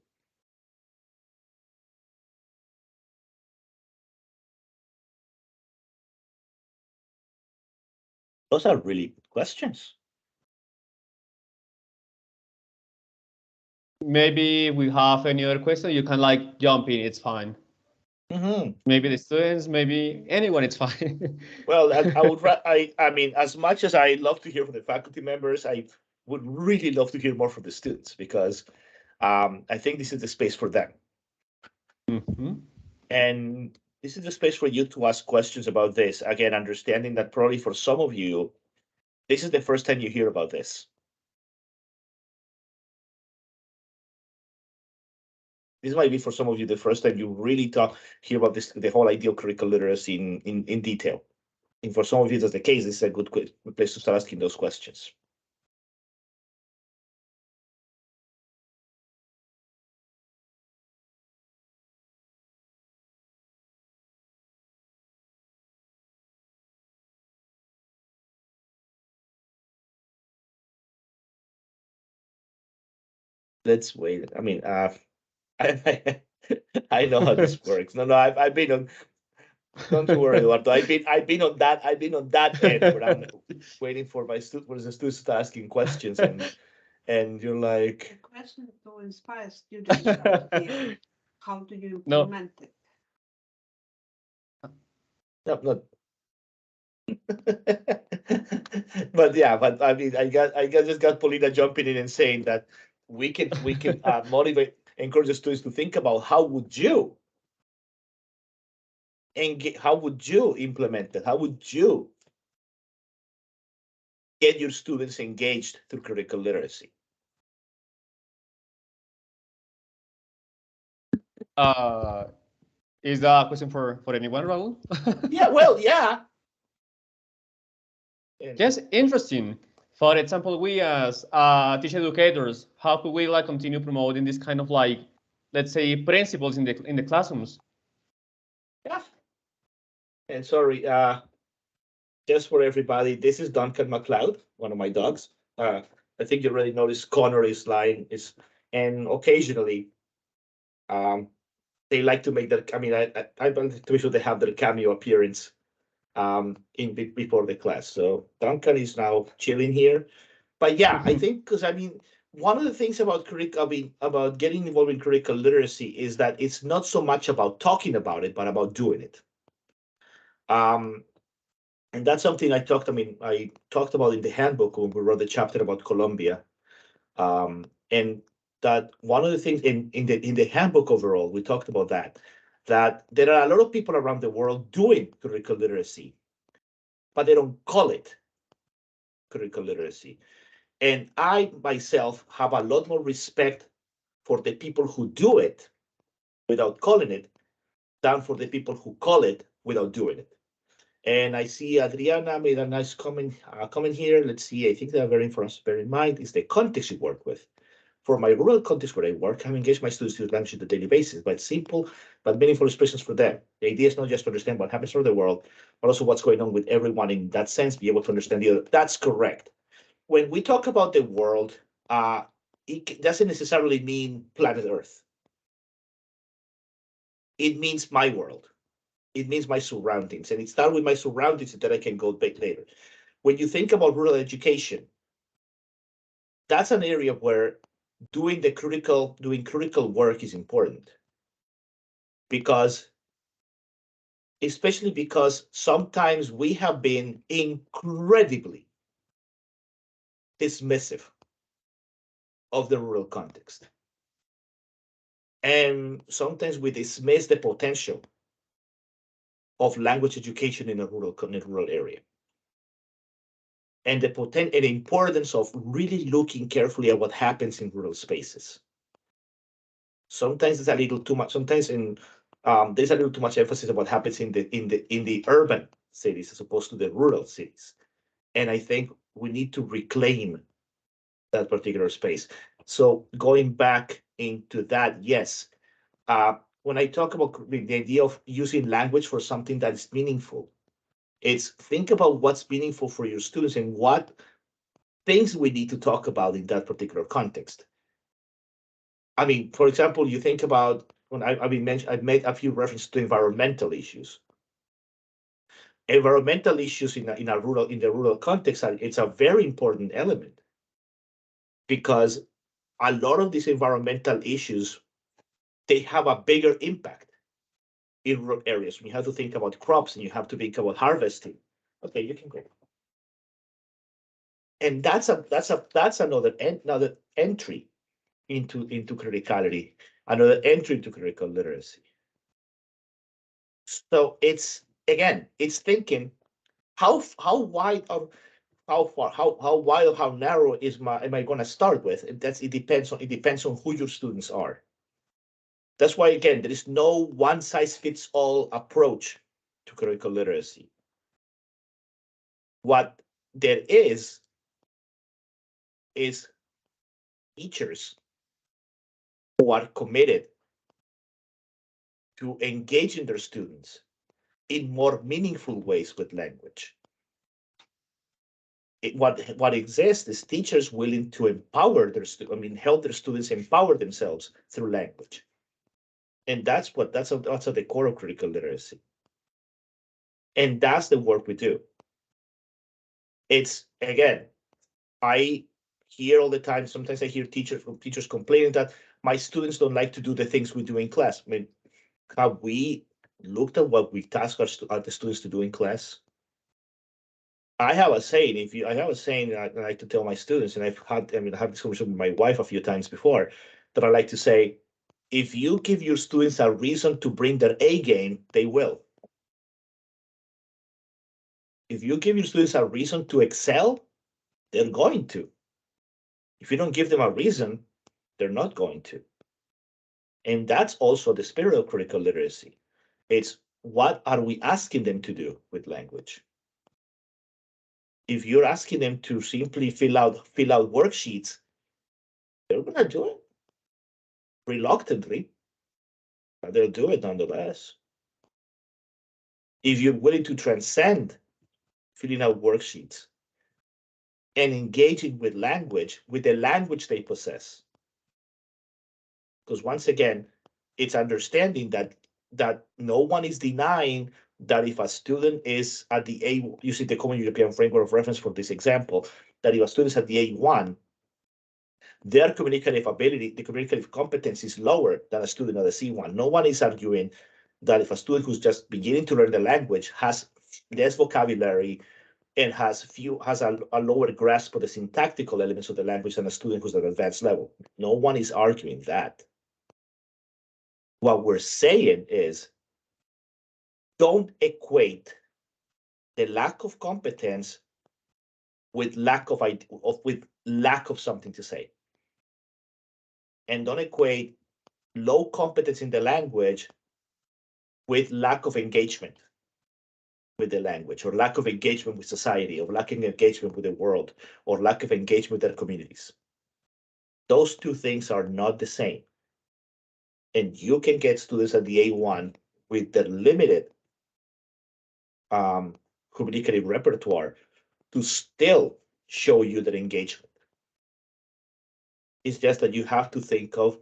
Those are really good questions. Maybe we have any other question. You can like jump in. It's fine. Mm-hmm. Maybe the students, maybe anyone. It's fine. Well, I mean, as much as I love to hear from the faculty members, I would really love to hear more from the students because I think this is the space for them. Mm-hmm. And this is the space for you to ask questions about this. Again, understanding that probably for some of you, this is the first time you hear about this. This might be for some of you the first time you really hear about this, the whole idea of critical literacy in detail. And for some of you, that's the case. This is a good place to start asking those questions. Let's wait. I mean, I know how this works. No, I've been on. Don't worry, Eduardo. I've been on that end where I'm waiting for the students to asking questions, and you're like. The question to inspire students out there. How do you implement it? No, not. But yeah, but I mean, I just got Paulina jumping in and saying that we can motivate, encourage the students to think about how would you implement it? How would you get your students engaged through critical literacy? Is that a question for anyone, Raul? Yeah, well, yeah. Yes, interesting. For example, we as teacher educators, how could we like continue promoting this kind of like, let's say, principles in the classrooms? Yeah. And sorry, just for everybody, this is Duncan MacLeod, one of my dogs. I think you already noticed Connor is lying and occasionally, they like to make that. I mean, I want to be sure they have their cameo appearance, before the class. So Duncan is now chilling here, but yeah, I think because I mean, one of the things about about getting involved in critical literacy is that it's not so much about talking about it, but about doing it. And that's something I talked about in the handbook when we wrote the chapter about Colombia. And that one of the things in the handbook overall, we talked about that there are a lot of people around the world doing critical literacy, but they don't call it critical literacy. And I myself have a lot more respect for the people who do it without calling it than for the people who call it without doing it. And I see Adriana made a nice comment here. Let's see. I think that for us to bear in mind is the context you work with. For my rural context where I work, I engage my students to language on a daily basis, but simple but meaningful expressions for them. The idea is not just to understand what happens around the world, but also what's going on with everyone in that sense, be able to understand the other. That's correct. When we talk about the world, it doesn't necessarily mean planet Earth. It means my world. It means my surroundings, and it starts with my surroundings, and then I can go back later. When you think about rural education, that's an area where doing critical work is important, because especially because sometimes we have been incredibly dismissive of the rural context. And sometimes we dismiss the potential of language education in a rural area. And the importance of really looking carefully at what happens in rural spaces. Sometimes it's a little too much. Sometimes there's a little too much emphasis on what happens in the urban cities as opposed to the rural cities. And I think we need to reclaim that particular space. So going back into that, yes, when I talk about the idea of using language for something that is meaningful, it's think about what's meaningful for your students and what things we need to talk about in that particular context. I mean, for example, you think about when I've made a few references to environmental issues. Environmental issues in the rural context, it's a very important element because a lot of these environmental issues, they have a bigger impact in rural areas. You have to think about crops and you have to think about harvesting. Okay, you can go. And that's another entry into criticality, another entry into critical literacy. So it's again, it's thinking how wide of how far, how wide or how narrow am I going to start with? It depends on who your students are. That's why again, there is no one size fits all approach to critical literacy. What there is teachers who are committed to engaging their students in more meaningful ways with language. What exists is teachers willing to empower their help their students empower themselves through language. And that's at the core of critical literacy. And that's the work we do. It's again, I hear all the time, sometimes I hear teachers complaining that my students don't like to do the things we do in class. I mean, have we looked at what we task the students to do in class? I have a saying. I have a saying I like to tell my students, and I had this conversation with my wife a few times before, that I like to say, if you give your students a reason to bring their A game, they will. If you give your students a reason to excel, they're going to. If you don't give them a reason, they're not going to. And that's also the spirit of critical literacy. It's what are we asking them to do with language? If you're asking them to simply fill out worksheets, they're going to do it reluctantly, but they'll do it nonetheless. If you're willing to transcend filling out worksheets and engaging with the language they possess, because once again, it's understanding that no one is denying that if a student is at the A, using the Common European Framework of Reference for this example, that if a student is at the A1, their communicative ability, the communicative competence is lower than a student at the C1. No one is arguing that if a student who's just beginning to learn the language has less vocabulary and has a lower grasp of the syntactical elements of the language than a student who's at advanced level. No one is arguing that. What we're saying is, don't equate the lack of competence with lack of something to say. And don't equate low competence in the language with lack of engagement with the language, or lack of engagement with society, or lack of engagement with the world, or lack of engagement with their communities. Those two things are not the same. And you can get students at the A1 with their limited communicative repertoire to still show you their engagement. It's just that you have to think of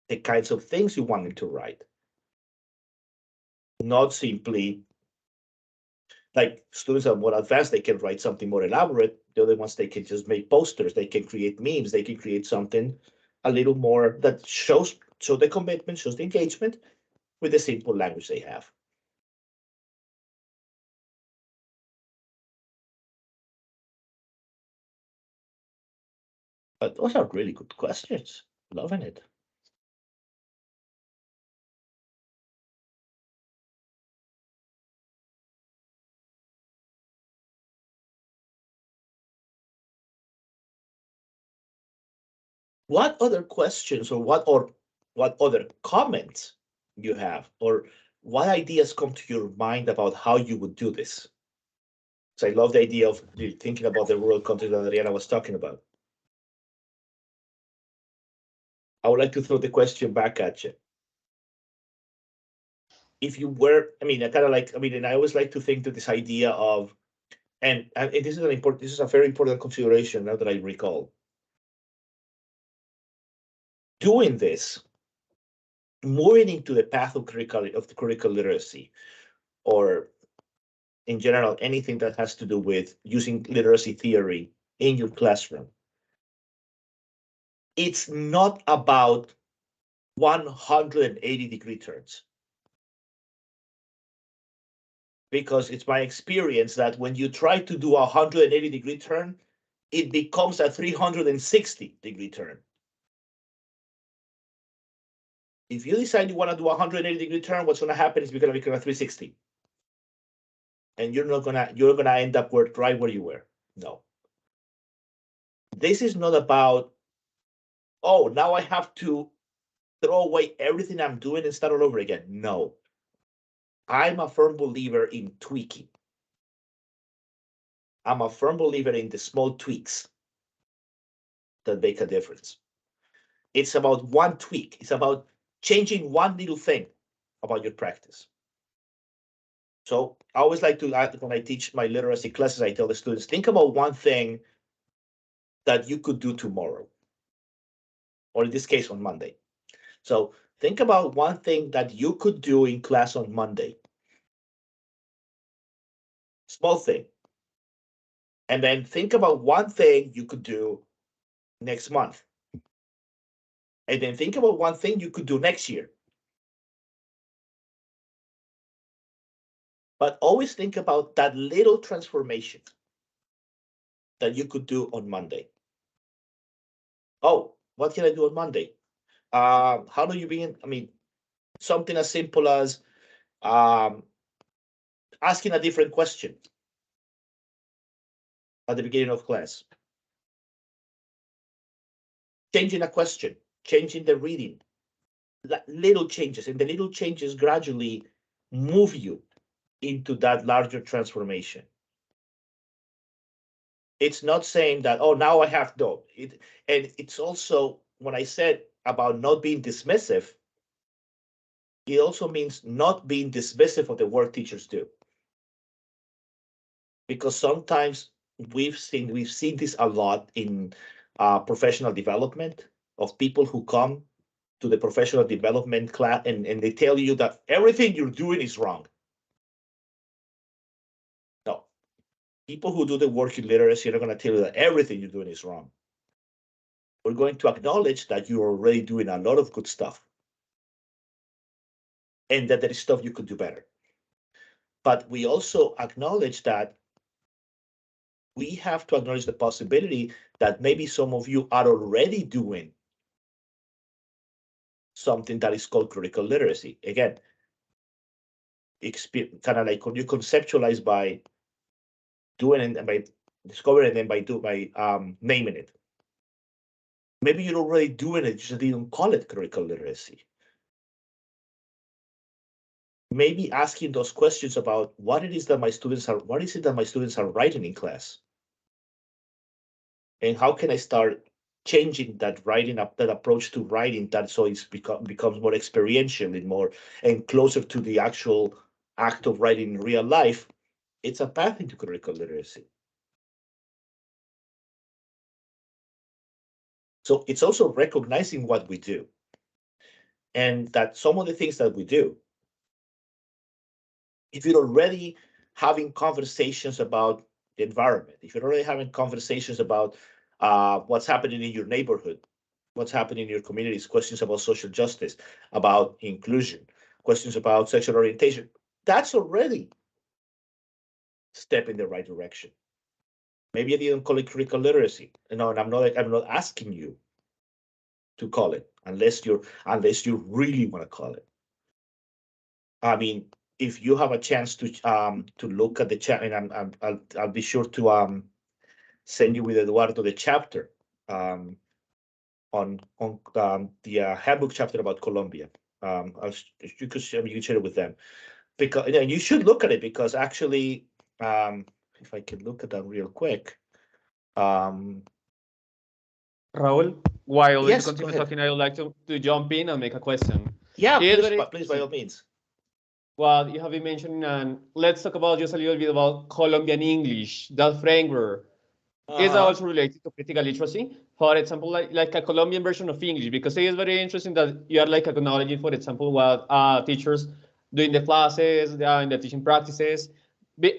the kinds of things you want them to write. Not simply like students are more advanced, they can write something more elaborate. The other ones, they can just make posters, they can create memes, they can create something a little more that shows the commitment, shows the engagement with the simple language they have. But those are really good questions. Loving it. What other questions or what other comments you have, or what ideas come to your mind about how you would do this? So I love the idea of thinking about the rural country that Adriana was talking about. I would like to throw the question back at you. If you were, I mean, I kind of like, I mean, and I always like to think that this idea of, and this is a very important consideration now that I recall. Doing this, moving into the path of critical literacy, or in general, anything that has to do with using literacy theory in your classroom, it's not about 180-degree turns. Because it's my experience that when you try to do a 180-degree turn, it becomes a 360-degree turn. If you decide you want to do a 180-degree turn, what's going to happen is you're going to become a 360. And you're gonna end up right where you were. No. This is not about, oh, now I have to throw away everything I'm doing and start all over again. No. I'm a firm believer in tweaking. I'm a firm believer in the small tweaks that make a difference. It's about one tweak. It's about changing one little thing about your practice. So I always like to, when I teach my literacy classes, I tell the students, think about one thing that you could do tomorrow, or in this case, on Monday. So think about one thing that you could do in class on Monday. Small thing. And then think about one thing you could do next month. And then think about one thing you could do next year. But always think about that little transformation that you could do on Monday. Oh, what can I do on Monday? How do you begin? I mean, something as simple as asking a different question at the beginning of class. Changing a question, changing the reading, little changes, and the little changes gradually move you into that larger transformation. It's not saying that, oh, now I have no. And it's also, when I said about not being dismissive, it also means not being dismissive of the work teachers do. Because sometimes we've seen this a lot in professional development, of people who come to the professional development class and they tell you that everything you're doing is wrong. No. People who do the work in literacy are going to tell you that everything you're doing is wrong. We're going to acknowledge that you're already doing a lot of good stuff and that there is stuff you could do better. But we also acknowledge that we have to acknowledge the possibility that maybe some of you are already doing something that is called critical literacy. Again, kind of like when you conceptualize by doing it and by discovering it and by naming it. Maybe you're already doing it, you just didn't call it critical literacy. Maybe asking those questions about what is it that my students are writing in class, and how can I start changing that that approach to writing, that so it becomes more experiential and closer to the actual act of writing in real life. It's a path into critical literacy. So it's also recognizing what we do, and that some of the things that we do, if you're already having conversations about the environment, if you're already having conversations about what's happening in your neighborhood, what's happening in your communities, questions about social justice, about inclusion, questions about sexual orientation, that's already a step in the right direction. Maybe I didn't call it critical literacy. And I'm not asking you to call it unless you really want to call it. I mean, if you have a chance to look at the chat, and I'll be sure to send you with Eduardo the chapter on the handbook chapter about Colombia. You can share it with them, because you should look at it, because actually, if I can look at that real quick. Raúl, while you Yes, go continue ahead. talking, I would like to jump in and make a question. Yeah, It is please, by all means. What you have been mentioning, and let's talk about just a little bit about Colombian English, that framework. Is that also related to critical literacy? For example, like a Colombian version of English, because it is very interesting that you are like acknowledging, for example, what teachers do in the classes, in the teaching practices.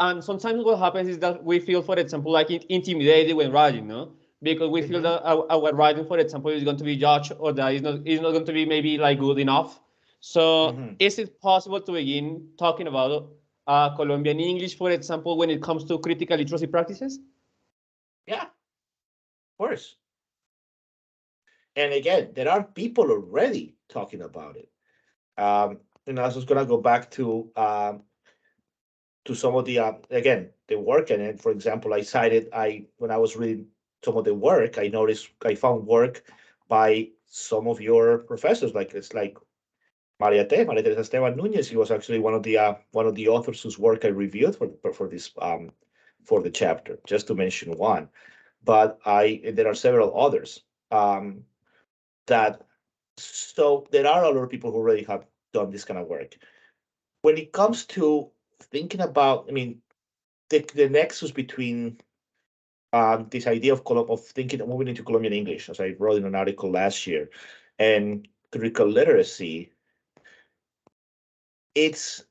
And sometimes what happens is that we feel, for example, like intimidated when writing, no? Because we feel that our writing, for example, is going to be judged, or that is not going to be maybe like good enough. So is it possible to begin talking about Colombian English, for example, when it comes to critical literacy practices? Yeah, of course. And again, there are people already talking about it. And I was just gonna go back to some of the again, the work. And for example, when I was reading some of the work, I found work by some of your professors, like Maria Teresa Esteban Núñez. He was actually one of the authors whose work I reviewed for this for the chapter, just to mention one. But there are several others that. So there are a lot of people who already have done this kind of work. When it comes to thinking about, I mean, the nexus between this idea of moving into Colombian English, as I wrote in an article last year, and critical literacy, it's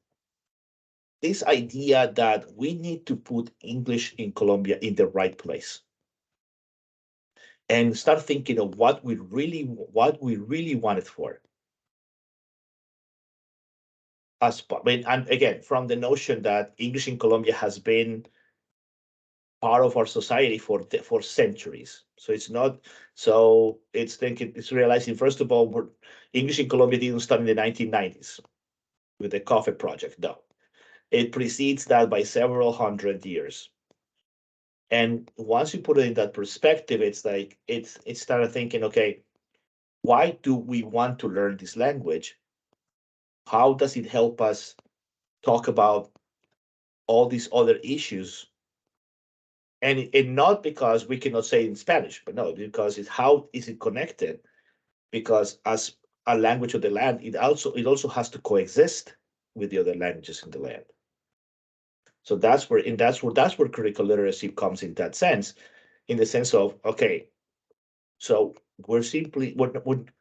this idea that we need to put English in Colombia in the right place, and start thinking of what we really want it for. And again, from the notion that English in Colombia has been part of our society for centuries. So it's realizing, first of all, English in Colombia didn't start in the 1990s with the Coffee Project. No, it precedes that by several hundred years. And once you put it in that perspective, it's like it started thinking, okay, why do we want to learn this language? How does it help us talk about all these other issues? And not because we cannot say it in Spanish, but no, because it's how is it connected? Because as a language of the land, it also has to coexist with the other languages in the land. So that's where critical literacy comes in that sense, in the sense of, okay, so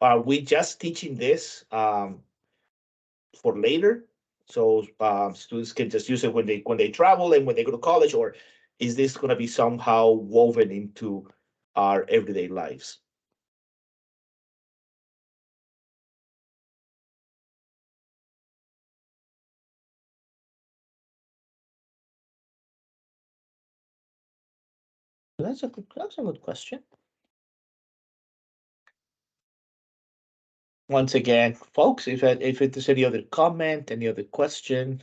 are we just teaching this for later? So students can just use it when they travel and when they go to college, or is this going to be somehow woven into our everyday lives? That's a good question. Once again, folks, if there's any other comment, any other question,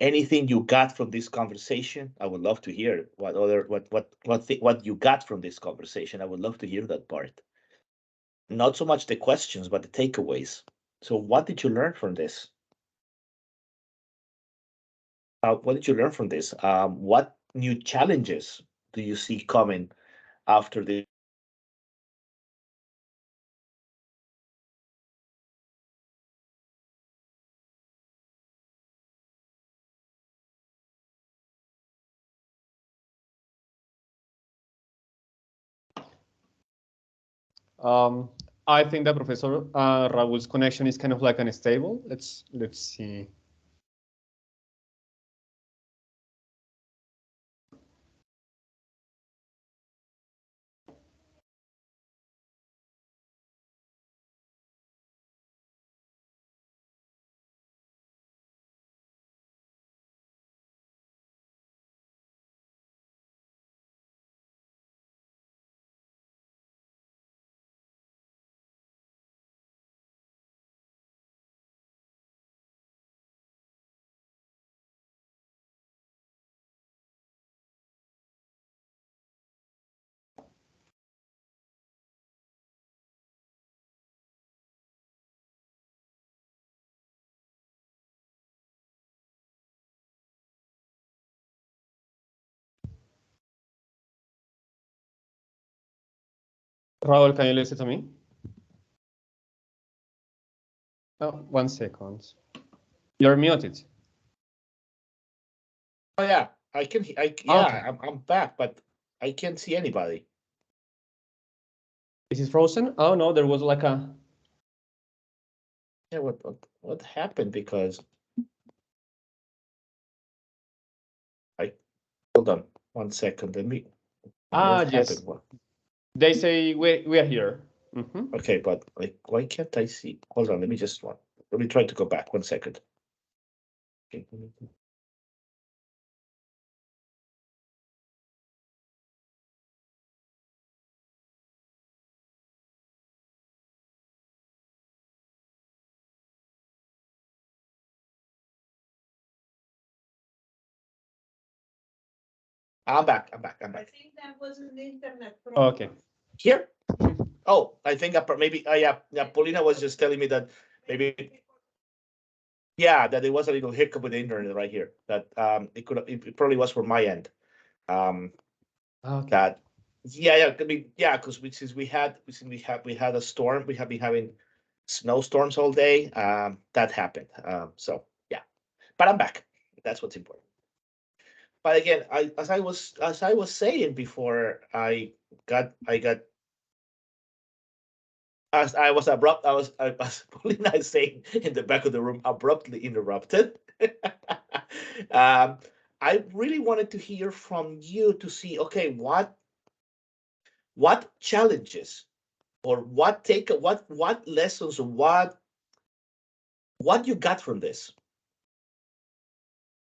anything you got from this conversation, I would love to hear what you got from this conversation. I would love to hear that part. Not so much the questions, but the takeaways. So what did you learn from this? What did you learn from this? What new challenges do you see coming after this? I think that Professor Raúl's connection is kind of like unstable. Let's see. Raúl, can you listen to me? Oh, 1 second. You're muted. Oh yeah, I can. Okay. I'm back, but I can't see anybody. Is it frozen? Oh no, there was like a. Yeah, what happened? Because hold on 1 second. Let me. What Yes. happened? What? They say we are here. Mhm. Okay, but like, why can't I see? Hold on. Let me try to go back 1 second. Okay. I'm back. I'm back. I'm I back. think that was an internet Okay. problem. Here? Oh, I think maybe. Yeah. Paulina was just telling me that maybe. Yeah, that there was a little hiccup with the internet right here. That it probably was from my end. Okay. That yeah, I mean, yeah, because since we had a storm, we have been having snowstorms all day. That happened. So yeah, but I'm back. That's what's important. But again, as I was saying before, I got as I was abrupt. I was Paulina is saying in the back of the room, abruptly interrupted. I really wanted to hear from you to see, okay, what challenges or what lessons or what you got from this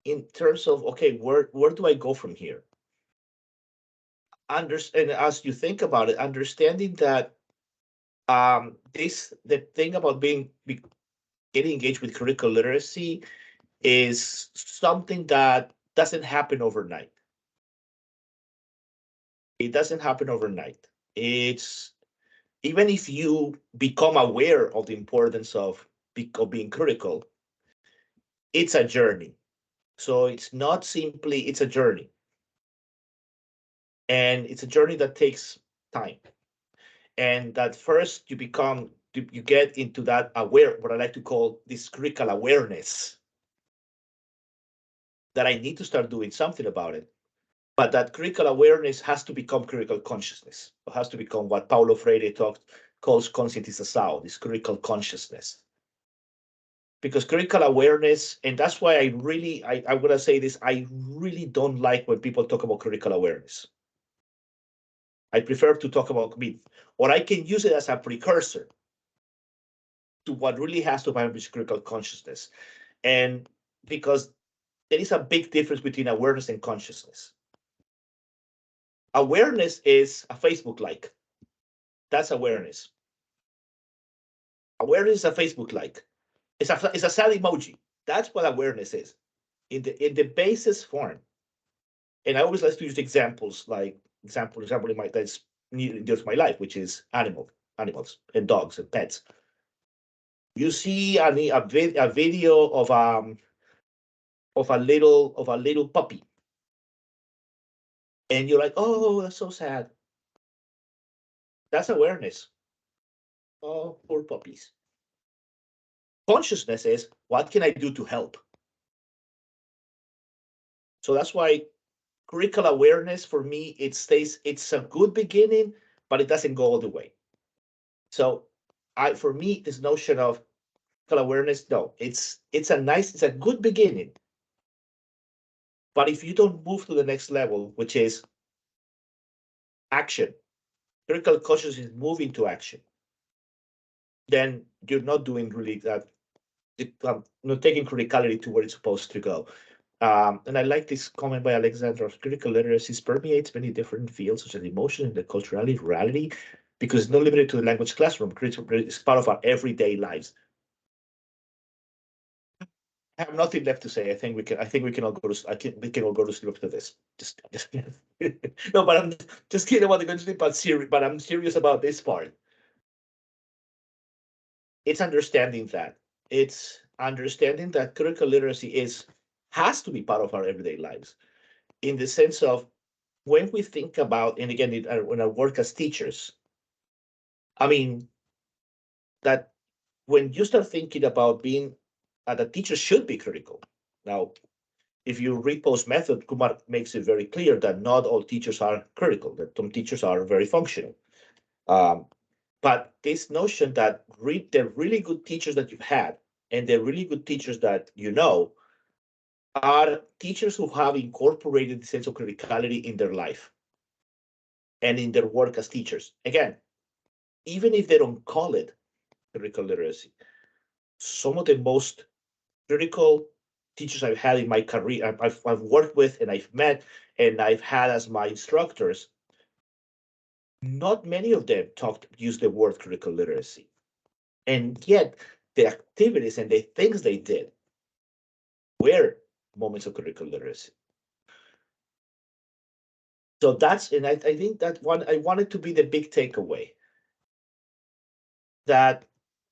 in terms of, okay, where do I go from here? Understand, as you think about it, understanding that the thing about getting engaged with critical literacy is something that doesn't happen overnight. It doesn't happen overnight. It's even if you become aware of the importance of being critical, it's a journey. So it's not simply, it's a journey. And it's a journey that takes time. And that first you get into that what I like to call this critical awareness, that I need to start doing something about it. But that critical awareness has to become critical consciousness. It has to become what Paulo Freire calls conscientização, this critical consciousness. Because critical awareness, and that's why I'm going to say this, I really don't like when people talk about critical awareness. I prefer to talk about me, or I can use it as a precursor to what really has to happen with critical consciousness. And because there is a big difference between awareness and consciousness. Awareness is a Facebook like. That's awareness. Awareness is a Facebook like. It's a sad emoji. That's what awareness is in the basis form. And I always like to use examples like example in my that's near to my life, which is animals and dogs and pets. You see a video of a little puppy, and you're like, oh, that's so sad. That's awareness. Oh, poor puppies. Consciousness is, what can I do to help? So that's why critical awareness for me, it's a good beginning, but it doesn't go all the way. So for me, this notion of critical awareness, no, it's a good beginning. But if you don't move to the next level, which is action, critical consciousness is moving to action, then you're not doing really that, not taking criticality to where it's supposed to go. And I like this comment by Alexandra: critical literacy permeates many different fields, such as emotion and the culturality, reality, because it's not limited to the language classroom. It's part of our everyday lives. I have nothing left to say. I think we can all go to. We can all go to sleep after this. Just no, but I'm just kidding about the going to sleep. But I'm serious about this part. It's understanding that. It's understanding that critical literacy has to be part of our everyday lives, in the sense of when we think about, and again, when I work as teachers, I mean, that when you start thinking about being, that teachers should be critical. Now, if you read Post's method, Kumar makes it very clear that not all teachers are critical, that some teachers are very functional. But this notion that the really good teachers that you've had and the really good teachers that you know are teachers who have incorporated the sense of criticality in their life and in their work as teachers. Again, even if they don't call it critical literacy, some of the most critical teachers I've had in my career, I've worked with and I've met and I've had as my instructors, not many of them use the word critical literacy. And yet the activities and the things they did were moments of critical literacy. So that's, and I think that I want it to be the big takeaway. That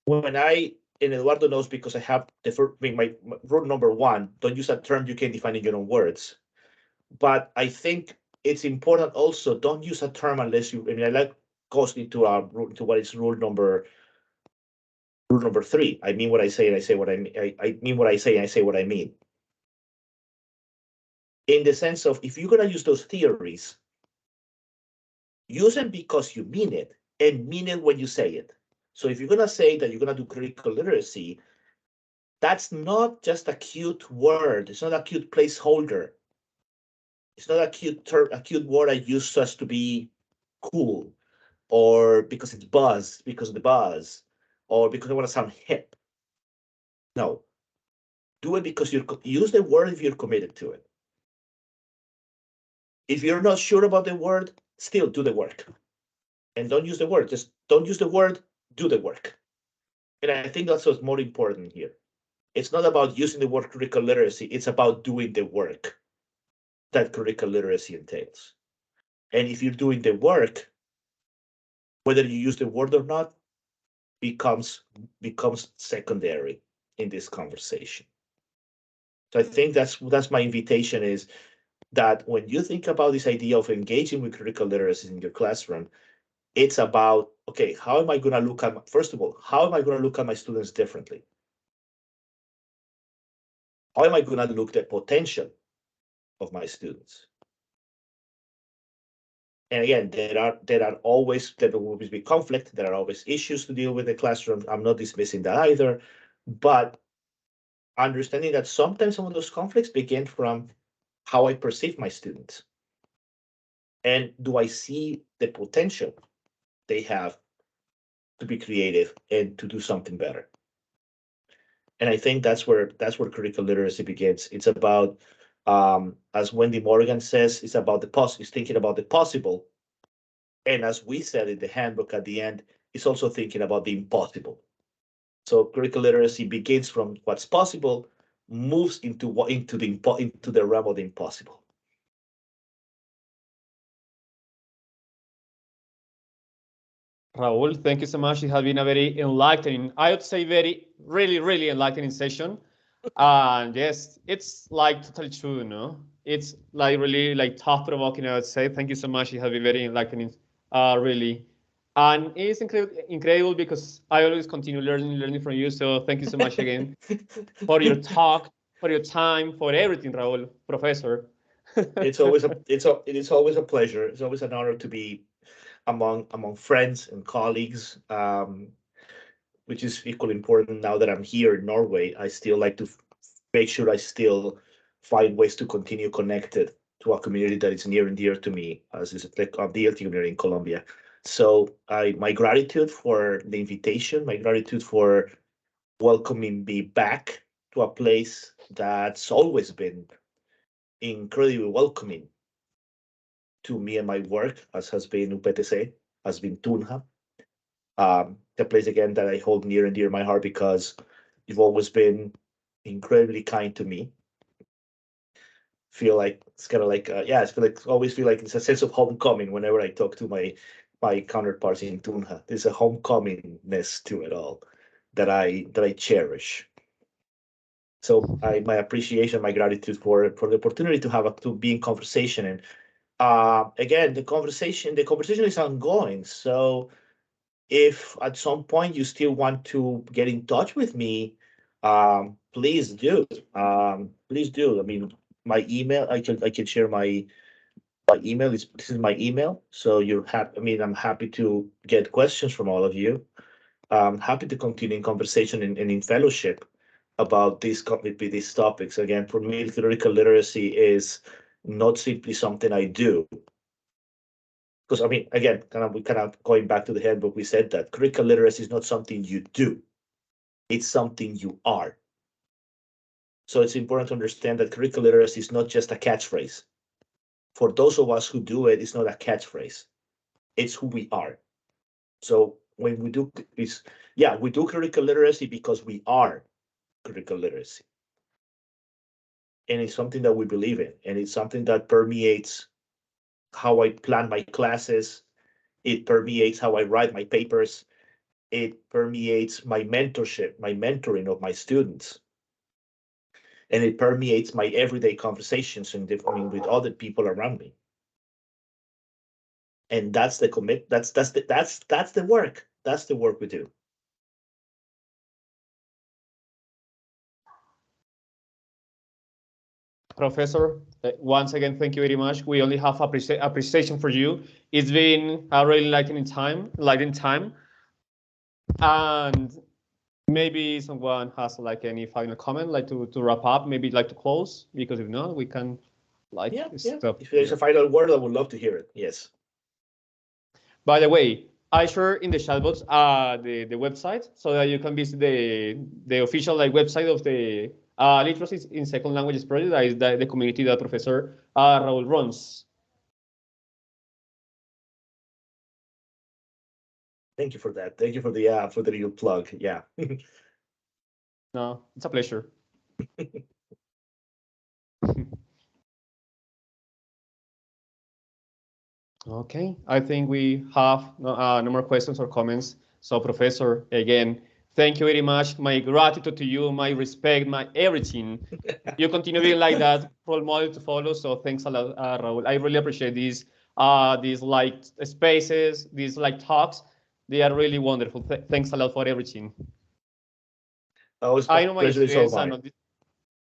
when and Eduardo knows because I have my rule number one, don't use a term you can't define in your own words. But I think it's important also, don't use a term unless you, I mean, I like goes into what is rule number three. I mean what I say and I say what I mean. I mean what I say and I say what I mean. In the sense of, if you're going to use those theories, use them because you mean it and mean it when you say it. So if you're going to say that you're going to do critical literacy, that's not just a cute word. It's not a cute placeholder. It's not a cute word I use just to be cool, or because it's because of the buzz, or because I want to sound hip. No. Do it because use the word if you're committed to it. If you're not sure about the word, still do the work. And don't use the word. Just don't use the word, do the work. And I think that's what's more important here. It's not about using the word critical literacy. It's about doing the work that critical literacy entails. And if you're doing the work, whether you use the word or not, becomes secondary in this conversation. So I think that's my invitation, is that when you think about this idea of engaging with critical literacy in your classroom, it's about, okay, how am I going to look at, first of all, how am I going to look at my students differently? How am I going to look at the potential of my students? And again, there will always be conflict. There are always issues to deal with in the classroom. I'm not dismissing that either, but understanding that sometimes some of those conflicts begin from how I perceive my students. And do I see the potential they have to be creative and to do something better? And I think that's where critical literacy begins. It's about, as Wendy Morgan says, it's about it's thinking about the possible. And as we said in the handbook at the end, it's also thinking about the impossible. So critical literacy begins from what's possible, moves into the realm of the impossible. Raúl, thank you so much. It has been a very enlightening, I would say very, really, really enlightening session. And yes, it's like totally true, no? It's like really like thought-provoking, I would say. Thank you so much. It has been very enlightening, really. And it's incredible because I always continue learning from you. So thank you so much again for your talk, for your time, for everything, Raúl, Professor. It is always a pleasure. It's always an honor to be among friends and colleagues, which is equally important now that I'm here in Norway. I still like to make sure I still find ways to continue connected to a community that is near and dear to me, as is the DLT community in Colombia. So my gratitude for the invitation, my gratitude for welcoming me back to a place that's always been incredibly welcoming to me and my work, as has been UPTC, has been Tunja. The place again that I hold near and dear my heart because you've always been incredibly kind to me. Feel like it's kind of like always feel like it's a sense of homecoming whenever I talk to my counterparts in Tunja. There's a homecomingness to it all that I cherish. So my appreciation, my gratitude for the opportunity to be in conversation. And again, the conversation is ongoing. So if at some point you still want to get in touch with me, please do. Please do. I mean, my email, I can share my email. This is my email. So you're happy. I mean, I'm happy to get questions from all of you. I'm happy to continue in conversation and in fellowship about these topics. Again, for me, theoretical literacy is not simply something I do. Because I mean, again, we kind of going back to the handbook, we said that critical literacy is not something you do, it's something you are. So it's important to understand that critical literacy is not just a catchphrase. For those of us who do it, it's not a catchphrase. It's who we are. So when we do this, yeah, we do critical literacy because we are critical literacy. And it's something that we believe in, and it's something that permeates how I plan my classes. It permeates how I write my papers. It permeates my mentorship, my mentoring of my students. And it permeates my everyday conversations and with other people around me. And that's the commit. That's the work. That's the work we do. Professor, once again, thank you very much. We only have appreciation for you. It's been a really lighting time. And maybe someone has like any final comment, like to wrap up, maybe like to close, because if not, we can stop. If there's a final word, I would love to hear it. Yes. By the way, I share in the chat box the website so that you can visit the official website of the Literacy in Second Languages project. That is the community that Professor Raúl runs. Thank you for that. Thank you for the little plug. Yeah. No, it's a pleasure. Okay, I think we have no more questions or comments. So, Professor, again, thank you very much. My gratitude to you, my respect, my everything. You continue being like that role model to follow. So, thanks a lot, Raúl. I really appreciate these spaces, these talks. They are really wonderful. Thanks a lot for everything. I know my students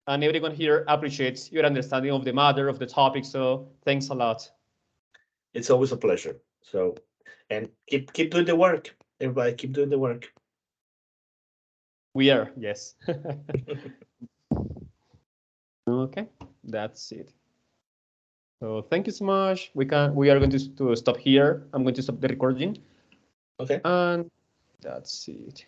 and everyone here appreciates your understanding of the matter of the topic. So, thanks a lot. It's always a pleasure. So, and keep doing the work. Everybody, keep doing the work. We are, yes. Okay, that's it. So thank you so much. We are going to stop here. I'm going to stop the recording. Okay. And that's it.